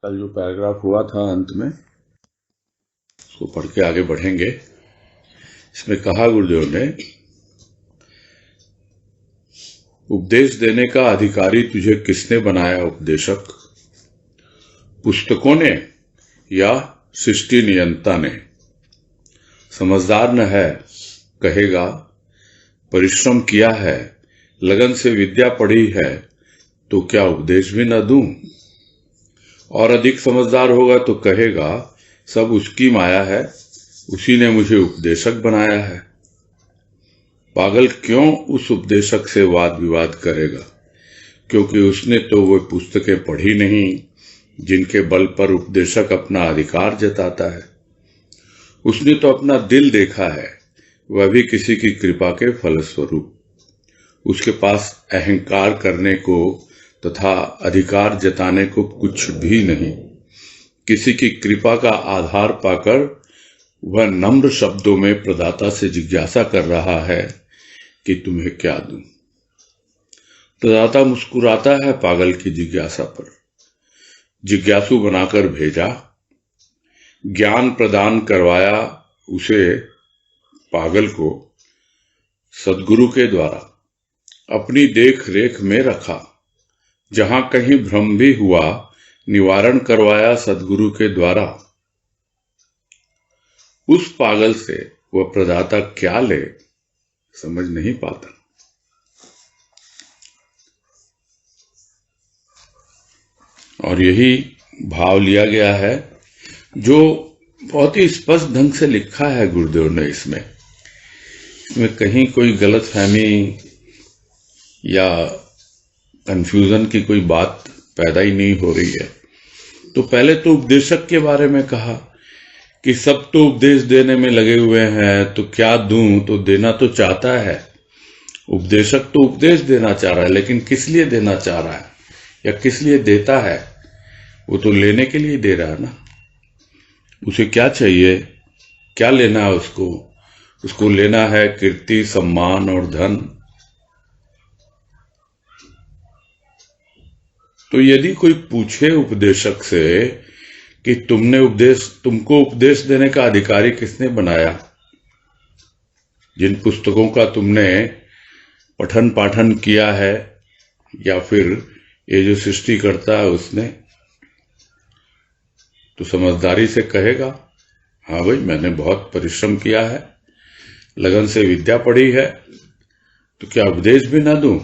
कल जो पैराग्राफ हुआ था अंत में उसको पढ़ के आगे बढ़ेंगे। इसमें कहा गुरुदेव ने, उपदेश देने का अधिकारी तुझे किसने बनाया उपदेशक? पुस्तकों ने या सृष्टि नियंता ने? समझदार न है कहेगा परिश्रम किया है, लगन से विद्या पढ़ी है, तो क्या उपदेश भी न दूं? और अधिक समझदार होगा तो कहेगा सब उसकी माया है, उसी ने मुझे उपदेशक बनाया है। पागल क्यों उस उपदेशक से वाद विवाद करेगा, क्योंकि उसने तो वो पुस्तकें पढ़ी नहीं जिनके बल पर उपदेशक अपना अधिकार जताता है। उसने तो अपना दिल देखा है, वह भी किसी की कृपा के फलस्वरूप। उसके पास अहंकार करने को तथा अधिकार जताने को कुछ भी नहीं। किसी की कृपा का आधार पाकर वह नम्र शब्दों में प्रदाता से जिज्ञासा कर रहा है कि तुम्हें क्या दूं। प्रदाता मुस्कुराता है पागल की जिज्ञासा पर। जिज्ञासु बनाकर भेजा, ज्ञान प्रदान करवाया उसे पागल को सद्गुरु के द्वारा। अपनी देख रेख में रखा, जहां कहीं भ्रम भी हुआ निवारण करवाया सद्गुरु के द्वारा। उस पागल से वह प्रदाता क्या ले समझ नहीं पाता। और यही भाव लिया गया है जो बहुत ही स्पष्ट ढंग से लिखा है गुरुदेव ने। इसमें कहीं कोई गलतफहमी या कंफ्यूजन की कोई बात पैदा ही नहीं हो रही है। तो पहले तो उपदेशक के बारे में कहा कि सब तो उपदेश देने में लगे हुए हैं, तो क्या दूं? तो देना तो चाहता है उपदेशक, तो उपदेश देना चाह रहा है, लेकिन किस लिए देना चाह रहा है या किस लिए देता है? वो तो लेने के लिए दे रहा है ना। उसे क्या चाहिए, क्या लेना है उसको? उसको लेना है कीर्ति, सम्मान और धन। तो यदि कोई पूछे उपदेशक से कि तुमको उपदेश देने का अधिकारी किसने बनाया, जिन पुस्तकों का तुमने पठन पाठन किया है, या फिर ये जो सृष्टि करता है उसने, तो समझदारी से कहेगा हाँ भाई, मैंने बहुत परिश्रम किया है, लगन से विद्या पढ़ी है, तो क्या उपदेश भी ना दूं?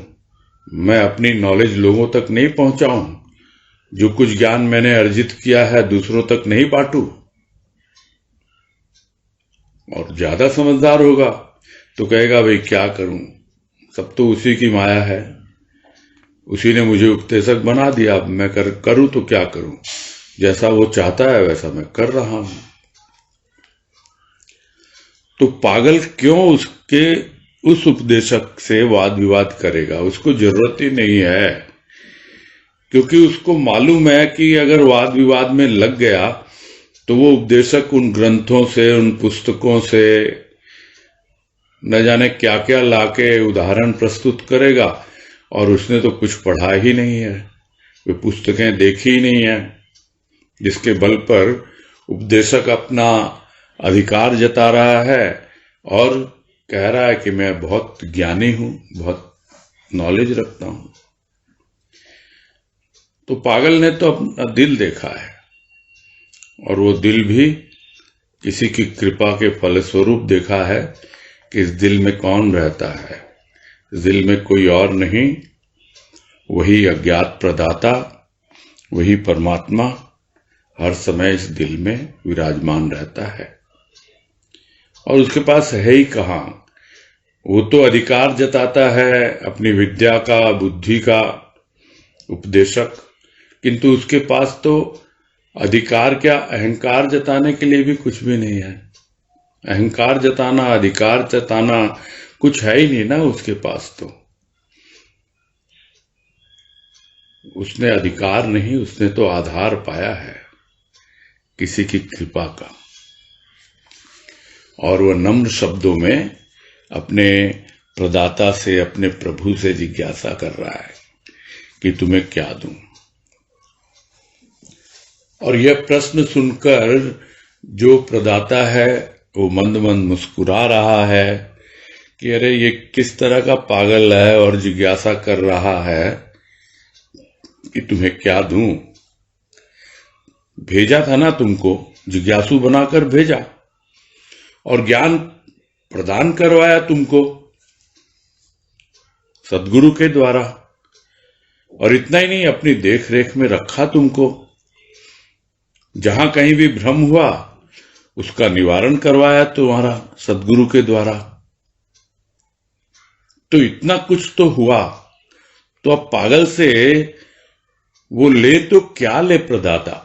मैं अपनी नॉलेज लोगों तक नहीं पहुंचाऊं? जो कुछ ज्ञान मैंने अर्जित किया है दूसरों तक नहीं बांटूं? और ज्यादा समझदार होगा तो कहेगा भाई क्या करूं, सब तो उसी की माया है, उसी ने मुझे उपदेशक बना दिया, अब मैं करूं तो क्या करूं, जैसा वो चाहता है वैसा मैं कर रहा हूं। तो पागल क्यों उस उपदेशक से वाद विवाद करेगा? उसको जरूरत ही नहीं है, क्योंकि उसको मालूम है कि अगर वाद विवाद में लग गया तो वो उपदेशक उन ग्रंथों से, उन पुस्तकों से न जाने क्या क्या लाके उदाहरण प्रस्तुत करेगा, और उसने तो कुछ पढ़ा ही नहीं है, वे पुस्तकें देखी ही नहीं है, जिसके बल पर उपदेशक अपना अधिकार जता रहा है और कह रहा है कि मैं बहुत ज्ञानी हूं, बहुत नॉलेज रखता हूं। तो पागल ने तो अपना दिल देखा है, और वो दिल भी किसी की कृपा के फलस्वरूप देखा है कि इस दिल में कौन रहता है। इस दिल में कोई और नहीं, वही अज्ञात प्रदाता, वही परमात्मा हर समय इस दिल में विराजमान रहता है। और उसके पास है ही कहां, वो तो अधिकार जताता है अपनी विद्या का, बुद्धि का, उपदेशक, किंतु उसके पास तो अधिकार क्या, अहंकार जताने के लिए भी कुछ भी नहीं है। अहंकार जताना, अधिकार जताना कुछ है ही नहीं ना उसके पास। तो उसने अधिकार नहीं, उसने तो आधार पाया है किसी की कृपा का। और वह नम्र शब्दों में अपने प्रदाता से, अपने प्रभु से जिज्ञासा कर रहा है कि तुम्हें क्या दूं। और यह प्रश्न सुनकर जो प्रदाता है वो मंद मंद मुस्कुरा रहा है कि अरे ये किस तरह का पागल है, और जिज्ञासा कर रहा है कि तुम्हें क्या दूं। भेजा था ना तुमको, जिज्ञासु बनाकर भेजा और ज्ञान प्रदान करवाया तुमको सद्गुरु के द्वारा, और इतना ही नहीं, अपनी देख रेख में रखा तुमको। जहां कहीं भी भ्रम हुआ उसका निवारण करवाया तुम्हारा सद्गुरु के द्वारा। तो इतना कुछ तो हुआ, तो अब पागल से वो ले तो क्या ले प्रदाता।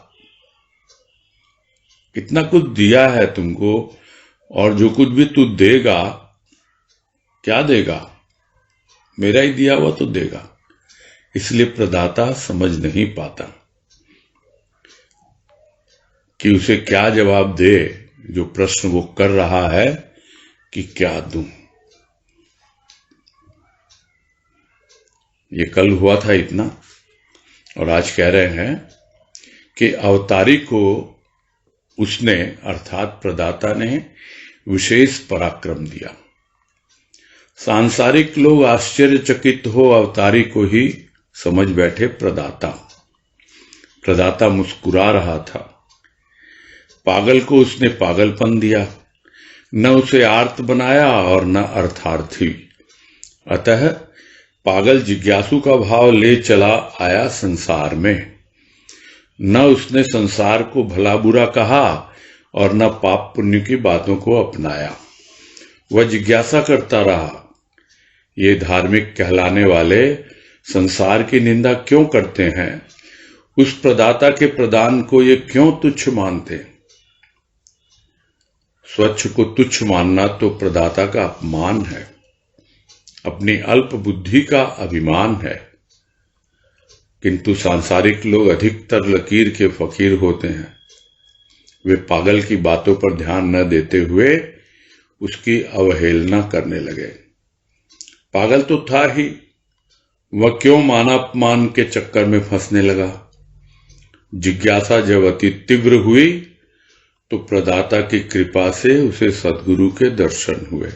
इतना कुछ दिया है तुमको, और जो कुछ भी तू देगा, क्या देगा? मेरा ही दिया हुआ तो देगा। इसलिए प्रदाता समझ नहीं पाता कि उसे क्या जवाब दे जो प्रश्न वो कर रहा है कि क्या दूं। ये कल हुआ था इतना, और आज कह रहे हैं कि अवतारी को उसने अर्थात प्रदाता ने विशेष पराक्रम दिया। सांसारिक लोग आश्चर्यचकित हो अवतारी को ही समझ बैठे प्रदाता। प्रदाता मुस्कुरा रहा था। पागल को उसने पागलपन दिया, न उसे आर्त बनाया और न अर्थार्थी। अतः पागल जिज्ञासु का भाव ले चला आया संसार में। न उसने संसार को भला बुरा कहा और न पाप पुण्य की बातों को अपनाया। वह जिज्ञासा करता रहा, ये धार्मिक कहलाने वाले संसार की निंदा क्यों करते हैं? उस प्रदाता के प्रदान को ये क्यों तुच्छ मानते? स्वच्छ को तुच्छ मानना तो प्रदाता का अपमान है, अपनी अल्प बुद्धि का अभिमान है। किंतु सांसारिक लोग अधिकतर लकीर के फकीर होते हैं। वे पागल की बातों पर ध्यान न देते हुए उसकी अवहेलना करने लगे। पागल तो था ही, वह क्यों मानापमान के चक्कर में फंसने लगा। जिज्ञासा जब अति तीव्र हुई तो प्रदाता की कृपा से उसे सद्गुरु के दर्शन हुए।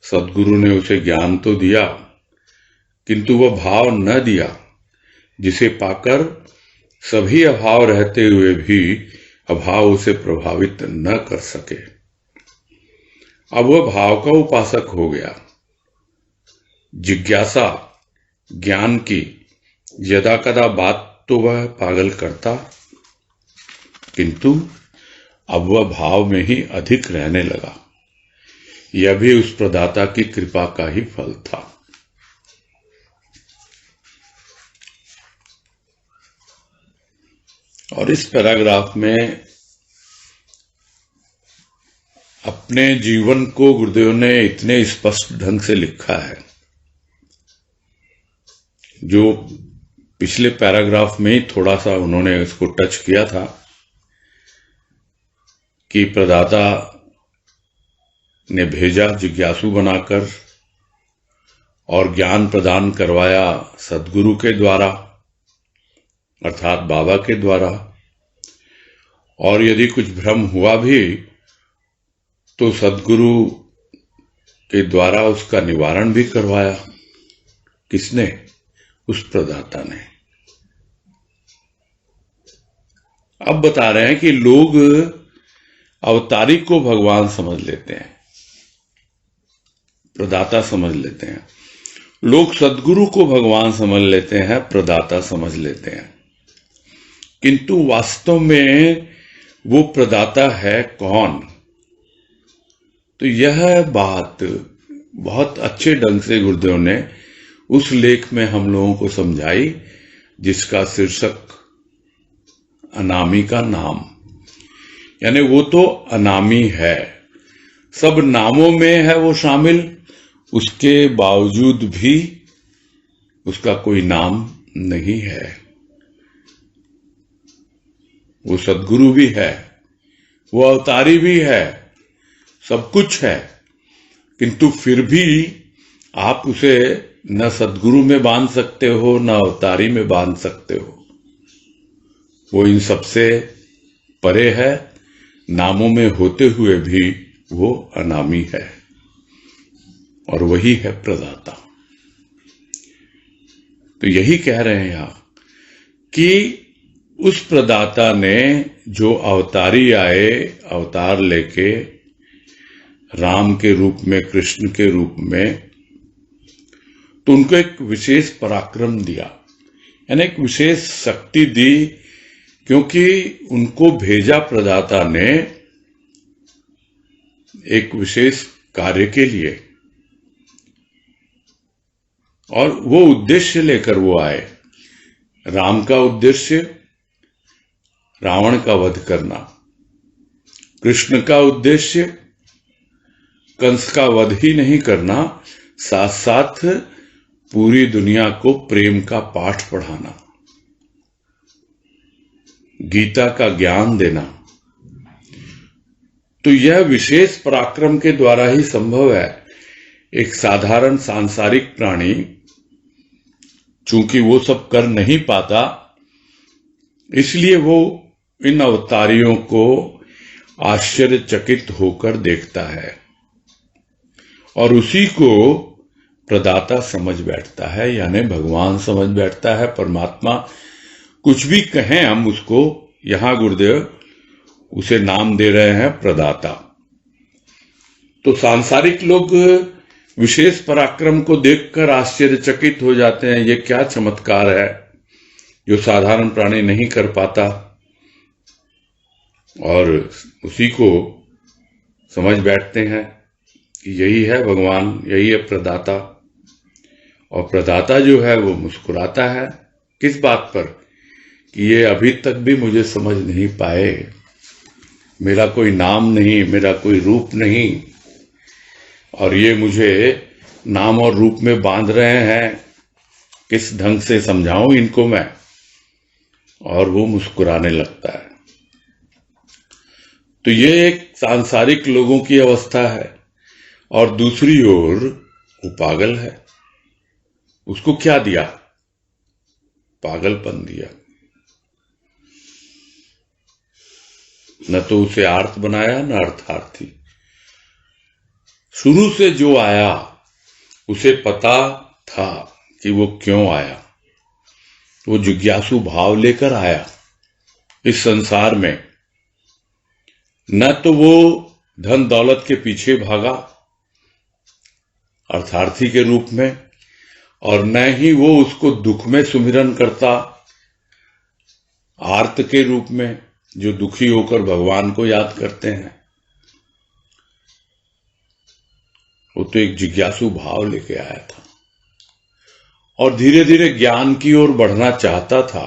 सद्गुरु ने उसे ज्ञान तो दिया, किंतु वह भाव न दिया जिसे पाकर सभी अभाव रहते हुए भी अभाव उसे प्रभावित न कर सके। अब वह भाव का उपासक हो गया। जिज्ञासा ज्ञान की यदा कदा बात तो वह पागल करता, किंतु अब वह भाव में ही अधिक रहने लगा। यह भी उस प्रदाता की कृपा का ही फल था। और इस पैराग्राफ में अपने जीवन को गुरुदेव ने इतने स्पष्ट ढंग से लिखा है, जो पिछले पैराग्राफ में ही थोड़ा सा उन्होंने इसको टच किया था कि प्रदाता ने भेजा जिज्ञासु बनाकर और ज्ञान प्रदान करवाया सद्गुरु के द्वारा अर्थात बाबा के द्वारा। और यदि कुछ भ्रम हुआ भी तो सद्गुरु के द्वारा उसका निवारण भी करवाया। किसने? उस प्रदाता ने। अब बता रहे हैं कि लोग अवतारी को भगवान समझ लेते हैं, प्रदाता समझ लेते हैं। लोग सद्गुरु को भगवान समझ लेते हैं, प्रदाता समझ लेते हैं, किंतु वास्तव में वो प्रदाता है कौन? तो यह बात बहुत अच्छे ढंग से गुरुदेव ने उस लेख में हम लोगों को समझाई जिसका शीर्षक अनामी का नाम। यानी वो तो अनामी है, सब नामों में है वो शामिल, उसके बावजूद भी उसका कोई नाम नहीं है। वो सद्गुरु भी है, वो अवतारी भी है, सब कुछ है, किंतु फिर भी आप उसे न सद्गुरु में बांध सकते हो न अवतारी में बांध सकते हो। वो इन सबसे परे है, नामों में होते हुए भी वो अनामी है, और वही है प्रदाता। तो यही कह रहे हैं यहां कि उस प्रदाता ने जो अवतारी आए, अवतार लेके राम के रूप में, कृष्ण के रूप में, तो उनको एक विशेष पराक्रम दिया, यानी एक विशेष शक्ति दी, क्योंकि उनको भेजा प्रदाता ने एक विशेष कार्य के लिए, और वो उद्देश्य लेकर वो आए। राम का उद्देश्य रावण का वध करना, कृष्ण का उद्देश्य कंस का वध ही नहीं करना, साथ साथ पूरी दुनिया को प्रेम का पाठ पढ़ाना, गीता का ज्ञान देना। तो यह विशेष पराक्रम के द्वारा ही संभव है। एक साधारण सांसारिक प्राणी चूंकि वो सब कर नहीं पाता, इसलिए वो इन अवतारियों को आश्चर्यचकित होकर देखता है और उसी को प्रदाता समझ बैठता है, यानी भगवान समझ बैठता है, परमात्मा। कुछ भी कहें हम उसको, यहां गुरुदेव उसे नाम दे रहे हैं प्रदाता। तो सांसारिक लोग विशेष पराक्रम को देखकर आश्चर्यचकित हो जाते हैं, ये क्या चमत्कार है जो साधारण प्राणी नहीं कर पाता, और उसी को समझ बैठते हैं कि यही है भगवान, यही है प्रदाता। और प्रदाता जो है वो मुस्कुराता है, किस बात पर कि ये अभी तक भी मुझे समझ नहीं पाए, मेरा कोई नाम नहीं, मेरा कोई रूप नहीं, और ये मुझे नाम और रूप में बांध रहे हैं, किस ढंग से समझाऊं इनको मैं। और वो मुस्कुराने लगता है। तो ये एक सांसारिक लोगों की अवस्था है। और दूसरी ओर वो पागल है, उसको क्या दिया? पागलपन दिया। न तो उसे आर्त बनाया न अर्थार्थी। शुरू से जो आया उसे पता था कि वो क्यों आया, वो जिज्ञासु भाव लेकर आया इस संसार में। न तो वो धन दौलत के पीछे भागा अर्थार्थी के रूप में, और न ही वो उसको दुख में सुमिरन करता आर्त के रूप में, जो दुखी होकर भगवान को याद करते हैं। वो तो एक जिज्ञासु भाव लेके आया था और धीरे धीरे ज्ञान की ओर बढ़ना चाहता था।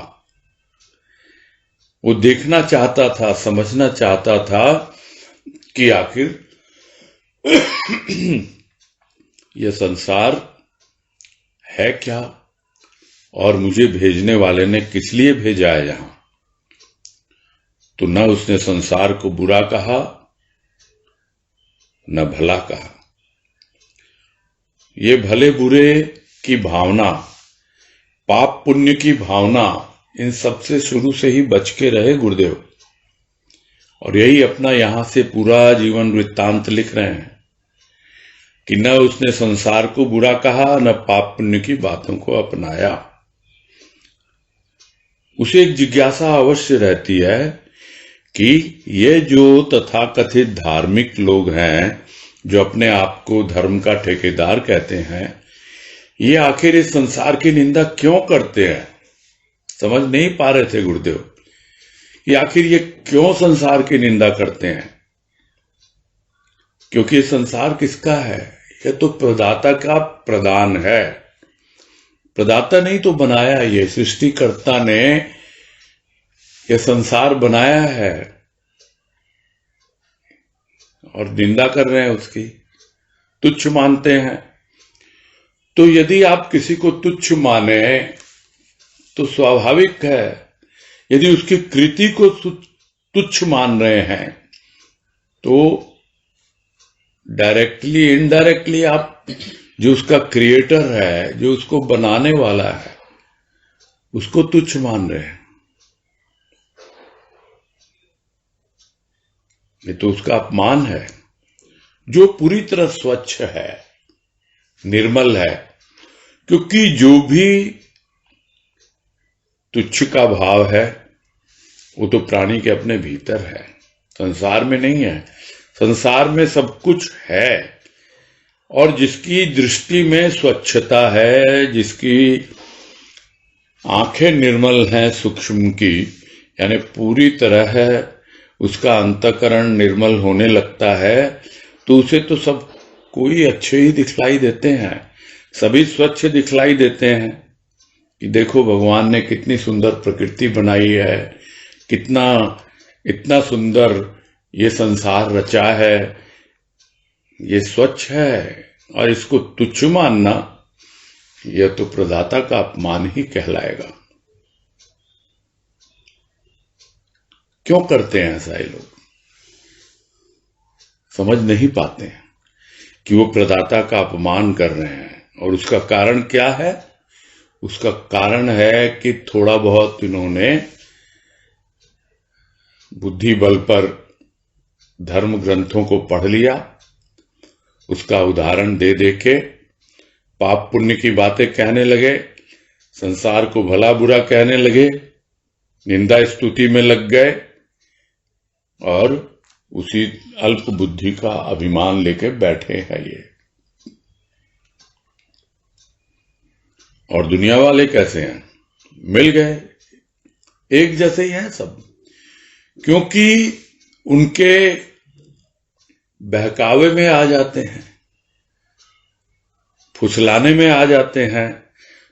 वो देखना चाहता था, समझना चाहता था कि आखिर यह संसार है क्या, और मुझे भेजने वाले ने किस लिए भेजा है यहां। तो न उसने संसार को बुरा कहा न भला कहा। ये भले बुरे की भावना, पाप पुण्य की भावना, इन सब से शुरू से ही बच के रहे गुरुदेव। और यही अपना यहां से पूरा जीवन वृत्तांत लिख रहे हैं कि न उसने संसार को बुरा कहा न पाप पुण्य की बातों को अपनाया। उसे एक जिज्ञासा अवश्य रहती है कि ये जो तथाकथित धार्मिक लोग हैं, जो अपने आप को धर्म का ठेकेदार कहते हैं, ये आखिर इस संसार की निंदा क्यों करते हैं। समझ नहीं पा रहे थे गुरुदेव कि आखिर ये क्यों संसार की निंदा करते हैं। क्योंकि ये संसार किसका है? यह तो प्रदाता का प्रदान है। प्रदाता नहीं तो बनाया, ये सृष्टिकर्ता ने यह संसार बनाया है और निंदा कर रहे हैं उसकी, तुच्छ मानते हैं। तो यदि आप किसी को तुच्छ माने तो स्वाभाविक है, यदि उसकी कृति को तुच्छ मान रहे हैं तो डायरेक्टली इनडायरेक्टली आप जो उसका क्रिएटर है, जो उसको बनाने वाला है, उसको तुच्छ मान रहे हैं। ये तो उसका अपमान है। जो पूरी तरह स्वच्छ है, निर्मल है, क्योंकि जो भी तुच्छ का भाव है वो तो प्राणी के अपने भीतर है, संसार में नहीं है। संसार में सब कुछ है, और जिसकी दृष्टि में स्वच्छता है, जिसकी आंखें निर्मल हैं सूक्ष्म की, यानी पूरी तरह है उसका अंतःकरण निर्मल होने लगता है, तो उसे तो सब कोई अच्छे ही दिखलाई देते हैं, सभी स्वच्छ दिखलाई देते हैं कि देखो भगवान ने कितनी सुंदर प्रकृति बनाई है, कितना इतना सुंदर ये संसार रचा है, ये स्वच्छ है। और इसको तुच्छ मानना यह तो प्रदाता का अपमान ही कहलाएगा। क्यों करते हैं ऐसा ये लोग? समझ नहीं पाते हैं कि वो प्रदाता का अपमान कर रहे हैं। और उसका कारण क्या है? उसका कारण है कि थोड़ा बहुत इन्होंने बुद्धि बल पर धर्म ग्रंथों को पढ़ लिया, उसका उदाहरण दे दे के पाप पुण्य की बातें कहने लगे, संसार को भला बुरा कहने लगे, निंदा स्तुति में लग गए, और उसी अल्प बुद्धि का अभिमान लेके बैठे हैं ये। और दुनिया वाले कैसे हैं? मिल गए, एक जैसे ही हैं सब, क्योंकि उनके बहकावे में आ जाते हैं, फुसलाने में आ जाते हैं।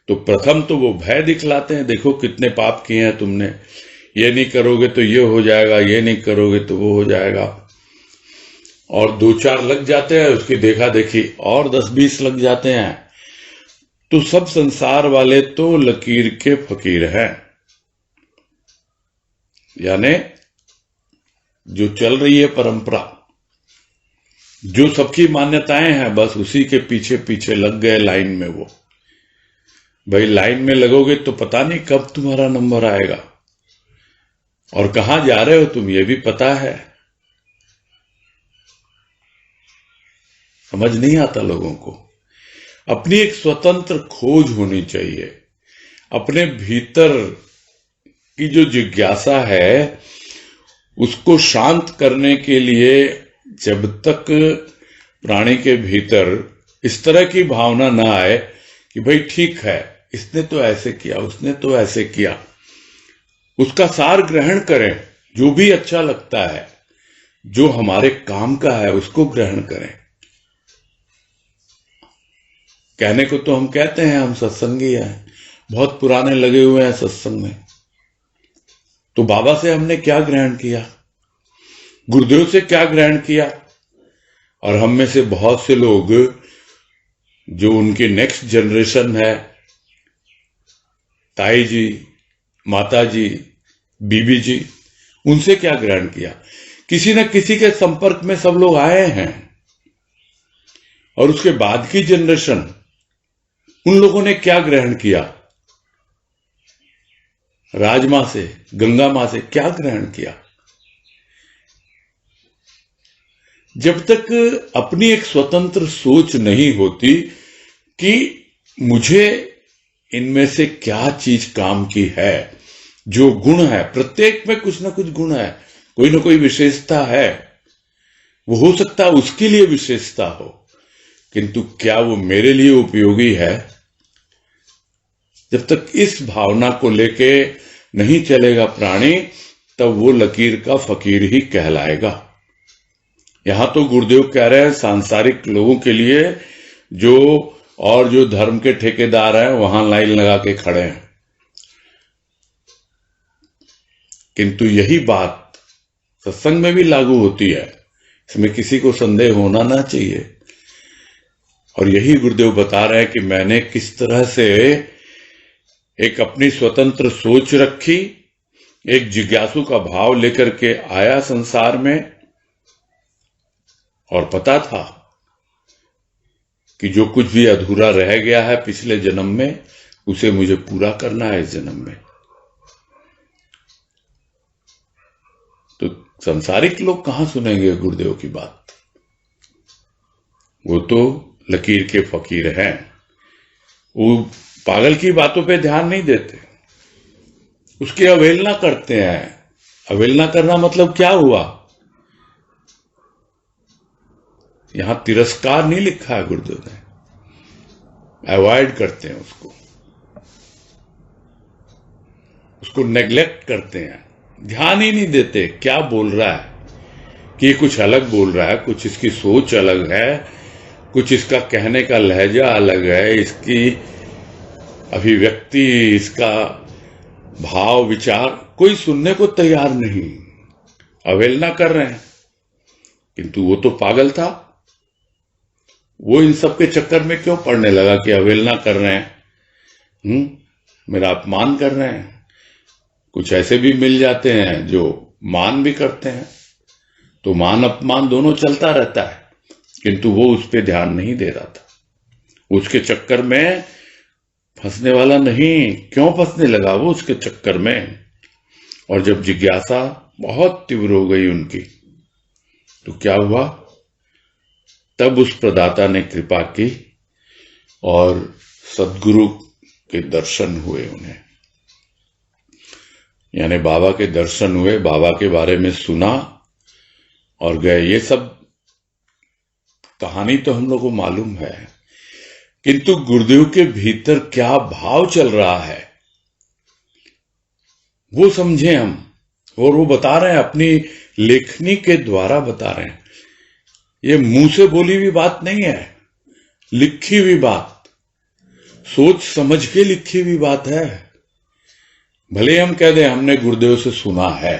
तो प्रथम तो वो भय दिखलाते हैं, देखो कितने पाप किए हैं तुमने, ये नहीं करोगे तो ये हो जाएगा, ये नहीं करोगे तो वो हो जाएगा। और 2-4 लग जाते हैं, उसकी देखा देखी और 10-20 लग जाते हैं। तो सब संसार वाले तो लकीर के फकीर हैं, यानी जो चल रही है परंपरा, जो सबकी मान्यताएं हैं, बस उसी के पीछे पीछे लग गए लाइन में। वो भाई लाइन में लगोगे तो पता नहीं कब तुम्हारा नंबर आएगा और कहां जा रहे हो तुम, ये भी पता है। समझ नहीं आता लोगों को। अपनी एक स्वतंत्र खोज होनी चाहिए। अपने भीतर की जो जिज्ञासा है उसको शांत करने के लिए जब तक प्राणी के भीतर इस तरह की भावना ना आए कि भाई ठीक है, इसने तो ऐसे किया, उसने तो ऐसे किया, उसका सार ग्रहण करें, जो भी अच्छा लगता है, जो हमारे काम का है उसको ग्रहण करें। कहने को तो हम कहते हैं हम सत्संगी हैं, बहुत पुराने लगे हुए हैं सत्संग में, तो बाबा से हमने क्या ग्रहण किया, गुरुदेव से क्या ग्रहण किया? और हम में से बहुत से लोग जो उनकी नेक्स्ट जनरेशन है, ताई जी, माता जी, बीबी जी, उनसे क्या ग्रहण किया? किसी न किसी के संपर्क में सब लोग आए हैं। और उसके बाद की जनरेशन, उन लोगों ने क्या ग्रहण किया? राजमां से, गंगा मां से क्या ग्रहण किया? जब तक अपनी एक स्वतंत्र सोच नहीं होती कि मुझे इनमें से क्या चीज काम की है, जो गुण है, प्रत्येक में कुछ ना कुछ गुण है, कोई ना कोई विशेषता है, वो हो सकता है उसके लिए विशेषता हो, किंतु क्या वो मेरे लिए उपयोगी है? जब तक इस भावना को लेके नहीं चलेगा प्राणी, तब वो लकीर का फकीर ही कहलाएगा। यहां तो गुरुदेव कह रहे हैं सांसारिक लोगों के लिए, जो धर्म के ठेकेदार हैं वहां लाइन लगा के खड़े हैं, किंतु यही बात सत्संग में भी लागू होती है, इसमें किसी को संदेह होना ना चाहिए। और यही गुरुदेव बता रहे हैं कि मैंने किस तरह से एक अपनी स्वतंत्र सोच रखी, एक जिज्ञासु का भाव लेकर के आया संसार में, और पता था कि जो कुछ भी अधूरा रह गया है पिछले जन्म में, उसे मुझे पूरा करना है इस जन्म में। तो संसारिक लोग कहां सुनेंगे गुरुदेव की बात। वो तो लकीर के फकीर हैं, वो पागल की बातों पे ध्यान नहीं देते, उसकी अवहेलना करते हैं। अवहेलना करना मतलब क्या हुआ? यहां तिरस्कार नहीं लिखा है गुरुदेव ने, अवॉइड करते हैं उसको नेग्लेक्ट करते हैं, ध्यान ही नहीं देते क्या बोल रहा है, कि कुछ अलग बोल रहा है, कुछ इसकी सोच अलग है, कुछ इसका कहने का लहजा अलग है, इसकी अभिव्यक्ति, इसका भाव विचार कोई सुनने को तैयार नहीं, अवहेलना कर रहे हैं। किंतु वो तो पागल था, वो इन सब के चक्कर में क्यों पड़ने लगा कि अवहेलना कर रहे हैं, मेरा अपमान कर रहे हैं। कुछ ऐसे भी मिल जाते हैं जो मान भी करते हैं, तो मान अपमान दोनों चलता रहता है, किंतु वो उस पर ध्यान नहीं दे रहा था, उसके चक्कर में फंसने वाला नहीं। क्यों फंसने लगा वो उसके चक्कर में? और जब जिज्ञासा बहुत तीव्र हो गई उनकी, तो क्या हुआ? तब उस प्रदाता ने कृपा की और सद्गुरु के दर्शन हुए उन्हें, यानी बाबा के दर्शन हुए, बाबा के बारे में सुना और गए। ये सब कहानी तो हम लोग को मालूम है, किंतु गुरुदेव के भीतर क्या भाव चल रहा है वो समझे हम, और वो बता रहे हैं, अपनी लेखनी के द्वारा बता रहे हैं। ये मुंह से बोली हुई बात नहीं है, लिखी हुई बात, सोच समझ के लिखी हुई बात है। भले हम कह दें हमने गुरुदेव से सुना है,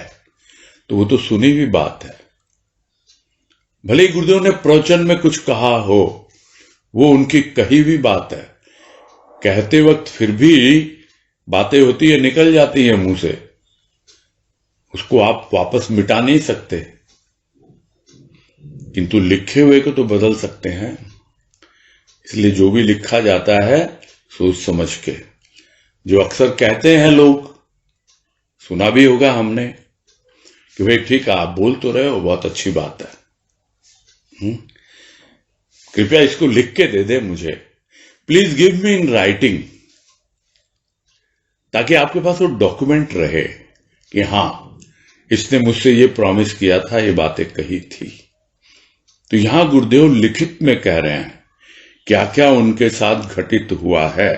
तो वो तो सुनी हुई बात है। भले ही गुरुदेव ने प्रवचन में कुछ कहा हो, वो उनकी कही हुई बात है। कहते वक्त फिर भी बातें होती है, निकल जाती है मुंह से, उसको आप वापस मिटा नहीं सकते, किंतु लिखे हुए को तो बदल सकते हैं। इसलिए जो भी लिखा जाता है सोच समझ के, जो अक्सर कहते हैं लोग, सुना भी होगा हमने कि भाई ठीक है आप बोल तो रहे हो, बहुत अच्छी बात है, कृपया इसको लिख के दे दे मुझे, please give me in writing, ताकि आपके पास वो डॉक्यूमेंट रहे कि हां इसने मुझसे ये प्रॉमिस किया था, ये बातें कही थी। तो यहां गुरुदेव लिखित में कह रहे हैं क्या क्या उनके साथ घटित हुआ है।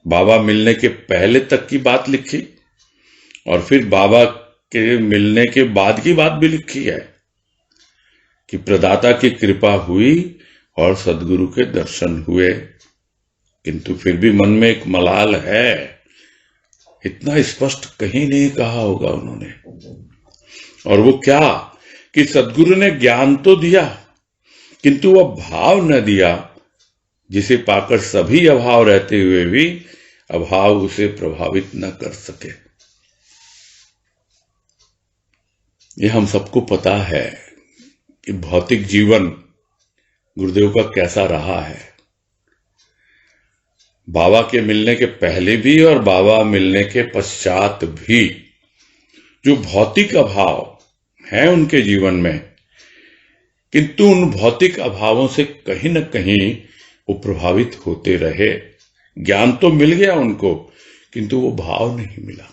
बाबा मिलने के पहले तक की बात लिखी और फिर बाबा के मिलने के बाद की बात भी लिखी है कि प्रदाता की कृपा हुई और सदगुरु के दर्शन हुए, किंतु फिर भी मन में एक मलाल है। इतना स्पष्ट कहीं नहीं कहा होगा उन्होंने। और वो क्या कि सदगुरु ने ज्ञान तो दिया, किंतु वह भाव न दिया जिसे पाकर सभी अभाव रहते हुए भी अभाव उसे प्रभावित न कर सके। ये हम सबको पता है कि भौतिक जीवन गुरुदेव का कैसा रहा है। बाबा के मिलने के पहले भी और बाबा मिलने के पश्चात भी जो भौतिक अभाव हैं उनके जीवन में, किंतु उन भौतिक अभावों से कहीं न कहीं वो प्रभावित होते रहे। ज्ञान तो मिल गया उनको, किंतु वो भाव नहीं मिला।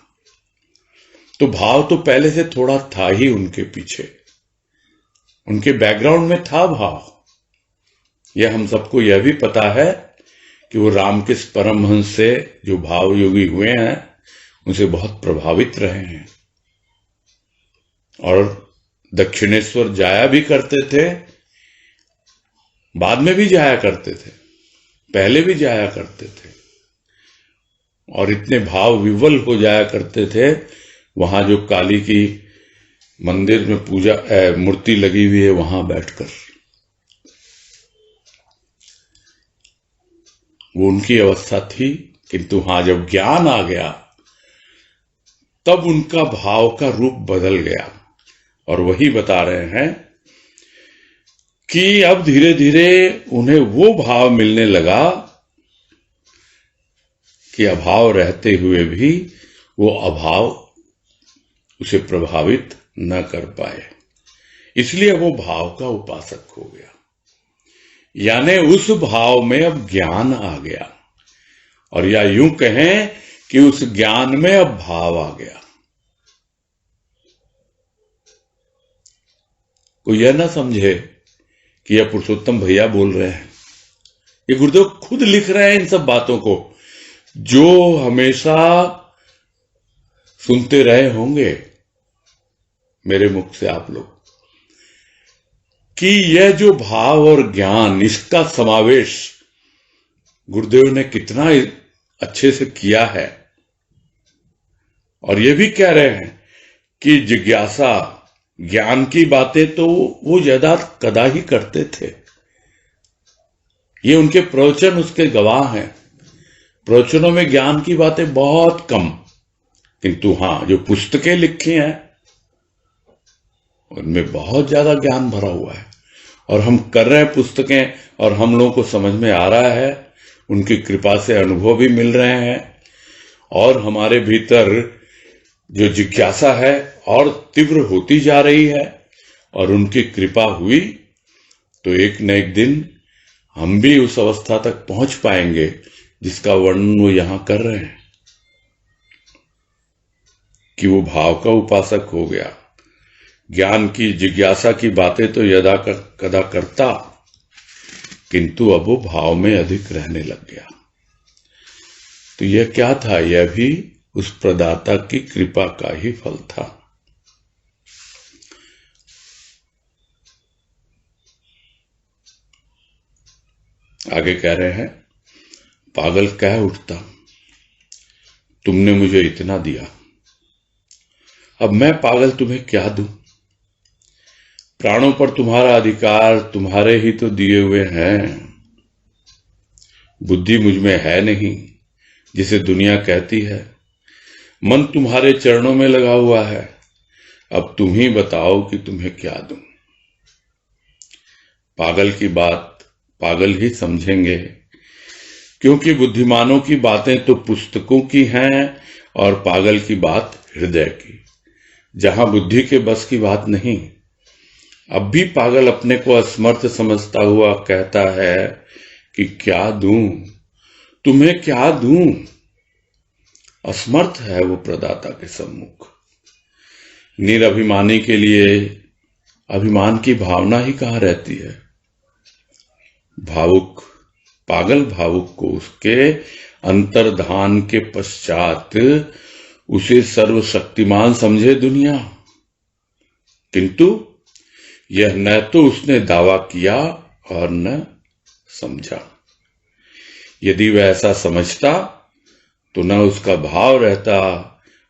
तो भाव तो पहले से थोड़ा था ही उनके पीछे, उनके बैकग्राउंड में था भाव। यह हम सबको यह भी पता है कि वो रामकृष्ण परमहंस से जो भाव योगी हुए हैं उनसे बहुत प्रभावित रहे हैं और दक्षिणेश्वर जाया भी करते थे, बाद में भी जाया करते थे, पहले भी जाया करते थे, और इतने भाव विवल हो जाया करते थे। वहां जो काली की मंदिर में पूजा मूर्ति लगी हुई है, वहां बैठकर वो उनकी अवस्था थी। किंतु हाँ, जब ज्ञान आ गया तब उनका भाव का रूप बदल गया। और वही बता रहे हैं कि अब धीरे धीरे उन्हें वो भाव मिलने लगा कि अभाव रहते हुए भी वो अभाव उसे प्रभावित न कर पाए, इसलिए वो भाव का उपासक हो गया। यानी उस भाव में अब ज्ञान आ गया, और या यूं कहें कि उस ज्ञान में अब भाव आ गया। कोई यह ना समझे कि यह पुरुषोत्तम भैया बोल रहे हैं, ये गुरुदेव खुद लिख रहे हैं इन सब बातों को, जो हमेशा सुनते रहे होंगे मेरे मुख से आप लोग, कि यह जो भाव और ज्ञान, इसका समावेश गुरुदेव ने कितना अच्छे से किया है। और ये भी कह रहे हैं कि जिज्ञासा, ज्ञान की बातें तो वो यदा कदा ही करते थे। ये उनके प्रवचन उसके गवाह हैं। प्रवचनों में ज्ञान की बातें बहुत कम, किंतु हां, जो पुस्तकें लिखी हैं उनमें बहुत ज्यादा ज्ञान भरा हुआ है। और हम कर रहे हैं पुस्तकें, और हम लोगों को समझ में आ रहा है, उनकी कृपा से अनुभव भी मिल रहे हैं, और हमारे भीतर जो जिज्ञासा है और तीव्र होती जा रही है। और उनकी कृपा हुई तो एक न एक दिन हम भी उस अवस्था तक पहुंच पाएंगे जिसका वर्णन वो यहां कर रहे हैं, कि वो भाव का उपासक हो गया। ज्ञान की, जिज्ञासा की बातें तो यदा कदा करता, किंतु अब वो भाव में अधिक रहने लग गया। तो यह क्या था? यह भी उस प्रदाता की कृपा का ही फल था। आगे कह रहे हैं, पागल कह उठता, तुमने मुझे इतना दिया, अब मैं पागल तुम्हें क्या दूं? प्राणों पर तुम्हारा अधिकार तुम्हारे ही तो दिए हुए हैं। बुद्धि मुझ में है नहीं जिसे दुनिया कहती है। मन तुम्हारे चरणों में लगा हुआ है। अब तुम ही बताओ कि तुम्हें क्या दूं। पागल की बात पागल ही समझेंगे, क्योंकि बुद्धिमानों की बातें तो पुस्तकों की हैं और पागल की बात हृदय की, जहां बुद्धि के बस की बात नहीं। अब भी पागल अपने को असमर्थ समझता हुआ कहता है कि क्या दूं, तुम्हें क्या दूं। असमर्थ है वो प्रदाता के सम्मुख। निरभिमानी के लिए अभिमान की भावना ही कहां रहती है। भावुक, पागल भावुक को उसके अंतर्धान के पश्चात उसे सर्वशक्तिमान समझे दुनिया, किंतु यह न तो उसने दावा किया और न समझा। यदि वह ऐसा समझता तो न उसका भाव रहता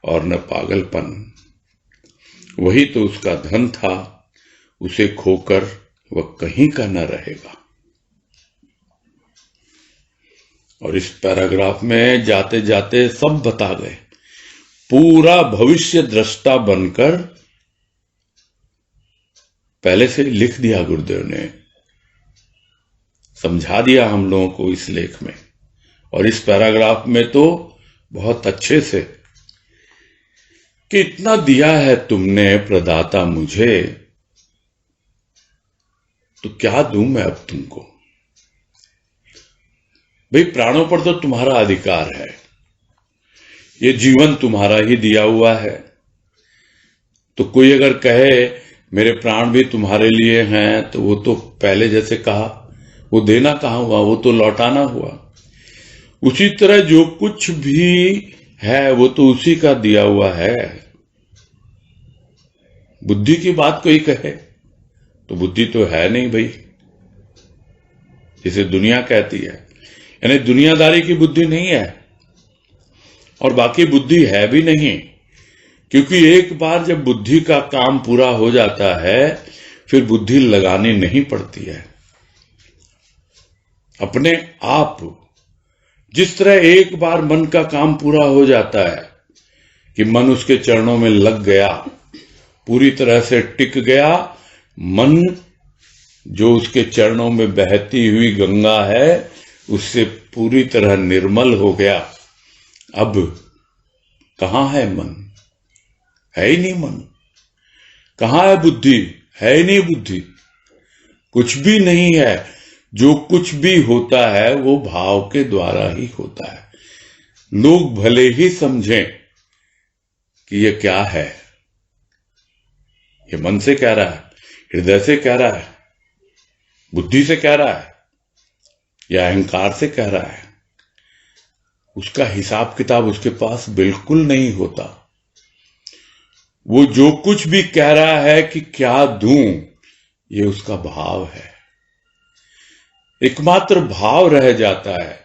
और न पागलपन। वही तो उसका धन था, उसे खोकर वह कहीं का न रहेगा। और इस पैराग्राफ में जाते जाते सब बता गए। पूरा भविष्य दृष्टा बनकर पहले से लिख दिया गुरुदेव ने, समझा दिया हम लोगों को इस लेख में। और इस पैराग्राफ में तो बहुत अच्छे से कि इतना दिया है तुमने प्रदाता मुझे, तो क्या दूं मैं अब तुमको। भाई, प्राणों पर तो तुम्हारा अधिकार है, ये जीवन तुम्हारा ही दिया हुआ है। तो कोई अगर कहे मेरे प्राण भी तुम्हारे लिए हैं, तो वो तो पहले जैसे कहा, वो देना कहां हुआ, वो तो लौटाना हुआ। उसी तरह जो कुछ भी है वो तो उसी का दिया हुआ है। बुद्धि की बात कोई कहे तो बुद्धि तो है नहीं भाई, जिसे दुनिया कहती है। यानी दुनियादारी की बुद्धि नहीं है, और बाकी बुद्धि है भी नहीं, क्योंकि एक बार जब बुद्धि का काम पूरा हो जाता है फिर बुद्धि लगानी नहीं पड़ती है अपने आप। जिस तरह एक बार मन का काम पूरा हो जाता है कि मन उसके चरणों में लग गया, पूरी तरह से टिक गया, मन जो उसके चरणों में बहती हुई गंगा है उससे पूरी तरह निर्मल हो गया। अब कहां है मन? है ही नहीं मन। कहां है बुद्धि? है ही नहीं बुद्धि, कुछ भी नहीं है। जो कुछ भी होता है वो भाव के द्वारा ही होता है। लोग भले ही समझें कि ये क्या है, ये मन से कह रहा है, हृदय से कह रहा है, बुद्धि से कह रहा है या अहंकार से कह रहा है, उसका हिसाब किताब उसके पास बिल्कुल नहीं होता। वो जो कुछ भी कह रहा है कि क्या दूं, ये उसका भाव है। एकमात्र भाव रह जाता है,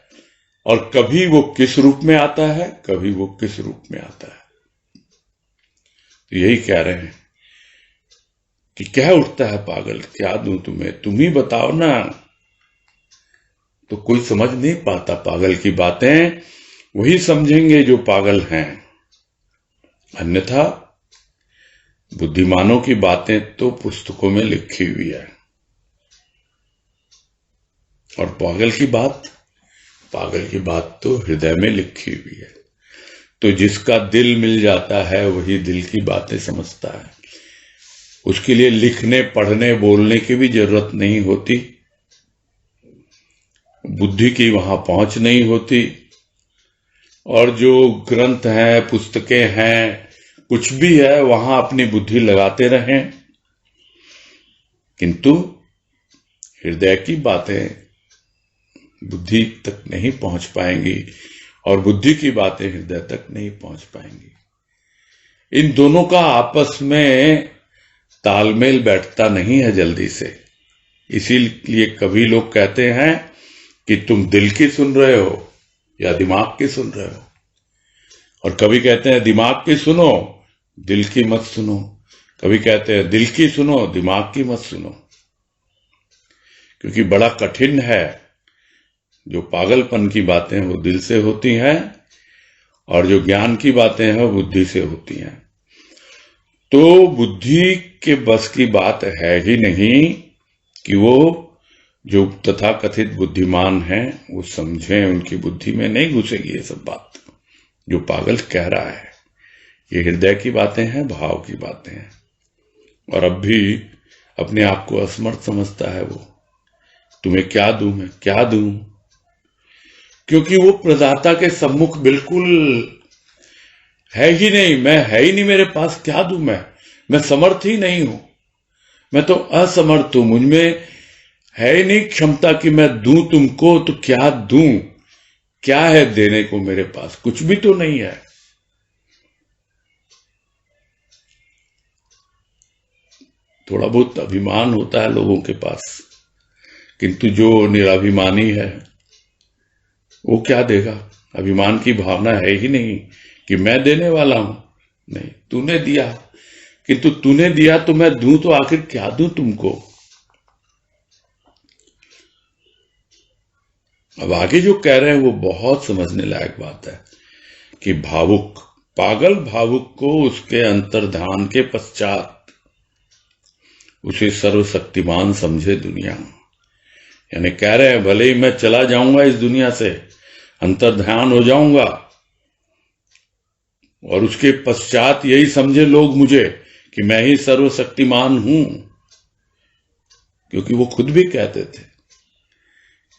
और कभी वो किस रूप में आता है, कभी वो किस रूप में आता है। तो यही कह रहे हैं कि कह उठता है पागल, क्या दूं तुम्हें, तुम ही बताओ ना। तो कोई समझ नहीं पाता पागल की बातें, वही समझेंगे जो पागल हैं। अन्यथा बुद्धिमानों की बातें तो पुस्तकों में लिखी हुई है, और पागल की बात तो हृदय में लिखी हुई है। तो जिसका दिल मिल जाता है वही दिल की बातें समझता है। उसके लिए लिखने, पढ़ने, बोलने की भी जरूरत नहीं होती, बुद्धि की वहां पहुंच नहीं होती। और जो ग्रंथ हैं, पुस्तकें हैं, कुछ भी है, वहां अपनी बुद्धि लगाते रहें, किंतु हृदय की बातें बुद्धि तक नहीं पहुंच पाएंगी, और बुद्धि की बातें हृदय तक नहीं पहुंच पाएंगी। इन दोनों का आपस में तालमेल बैठता नहीं है जल्दी से। इसीलिए कभी लोग कहते हैं कि तुम दिल की सुन रहे हो या दिमाग की सुन रहे हो, और कभी कहते हैं दिमाग की सुनो, दिल की मत सुनो। कभी कहते हैं दिल की सुनो, दिमाग की मत सुनो। क्योंकि बड़ा कठिन है, जो पागलपन की बातें वो दिल से होती हैं, और जो ज्ञान की बातें हैं वो बुद्धि से होती हैं। तो बुद्धि के बस की बात है ही नहीं कि वो जो तथाकथित बुद्धिमान हैं वो समझें, उनकी बुद्धि में नहीं घुसेगी ये सब बात जो पागल कह रहा है। ये हृदय की बातें हैं, भाव की बातें हैं। और अब भी अपने आप को असमर्थ समझता है वो, तुम्हें क्या दूं, मैं क्या दूं, क्योंकि वो प्रदाता के सम्मुख बिल्कुल है ही नहीं। मैं है ही नहीं, मेरे पास क्या दूं, मैं समर्थ ही नहीं हूं, मैं तो असमर्थ हूं, मुझमें है ही नहीं क्षमता कि मैं दूं तुमको। तो क्या दूं, क्या है देने को मेरे पास? कुछ भी तो नहीं है। थोड़ा बहुत अभिमान होता है लोगों के पास, किंतु जो निराभिमानी है वो क्या देगा? अभिमान की भावना है ही नहीं कि मैं देने वाला हूं। नहीं, तूने दिया, किंतु तूने दिया तो मैं दूं, तो आखिर क्या दूं तुमको? अब आगे जो कह रहे हैं वो बहुत समझने लायक बात है कि पागल भावुक को उसके अंतर्ध्यान के पश्चात उसे सर्वशक्तिमान समझे दुनिया। यानी कह रहे हैं भले ही मैं चला जाऊंगा इस दुनिया से, अंतर्ध्यान हो जाऊंगा, और उसके पश्चात यही समझे लोग मुझे कि मैं ही सर्वशक्तिमान हूं। क्योंकि वो खुद भी कहते थे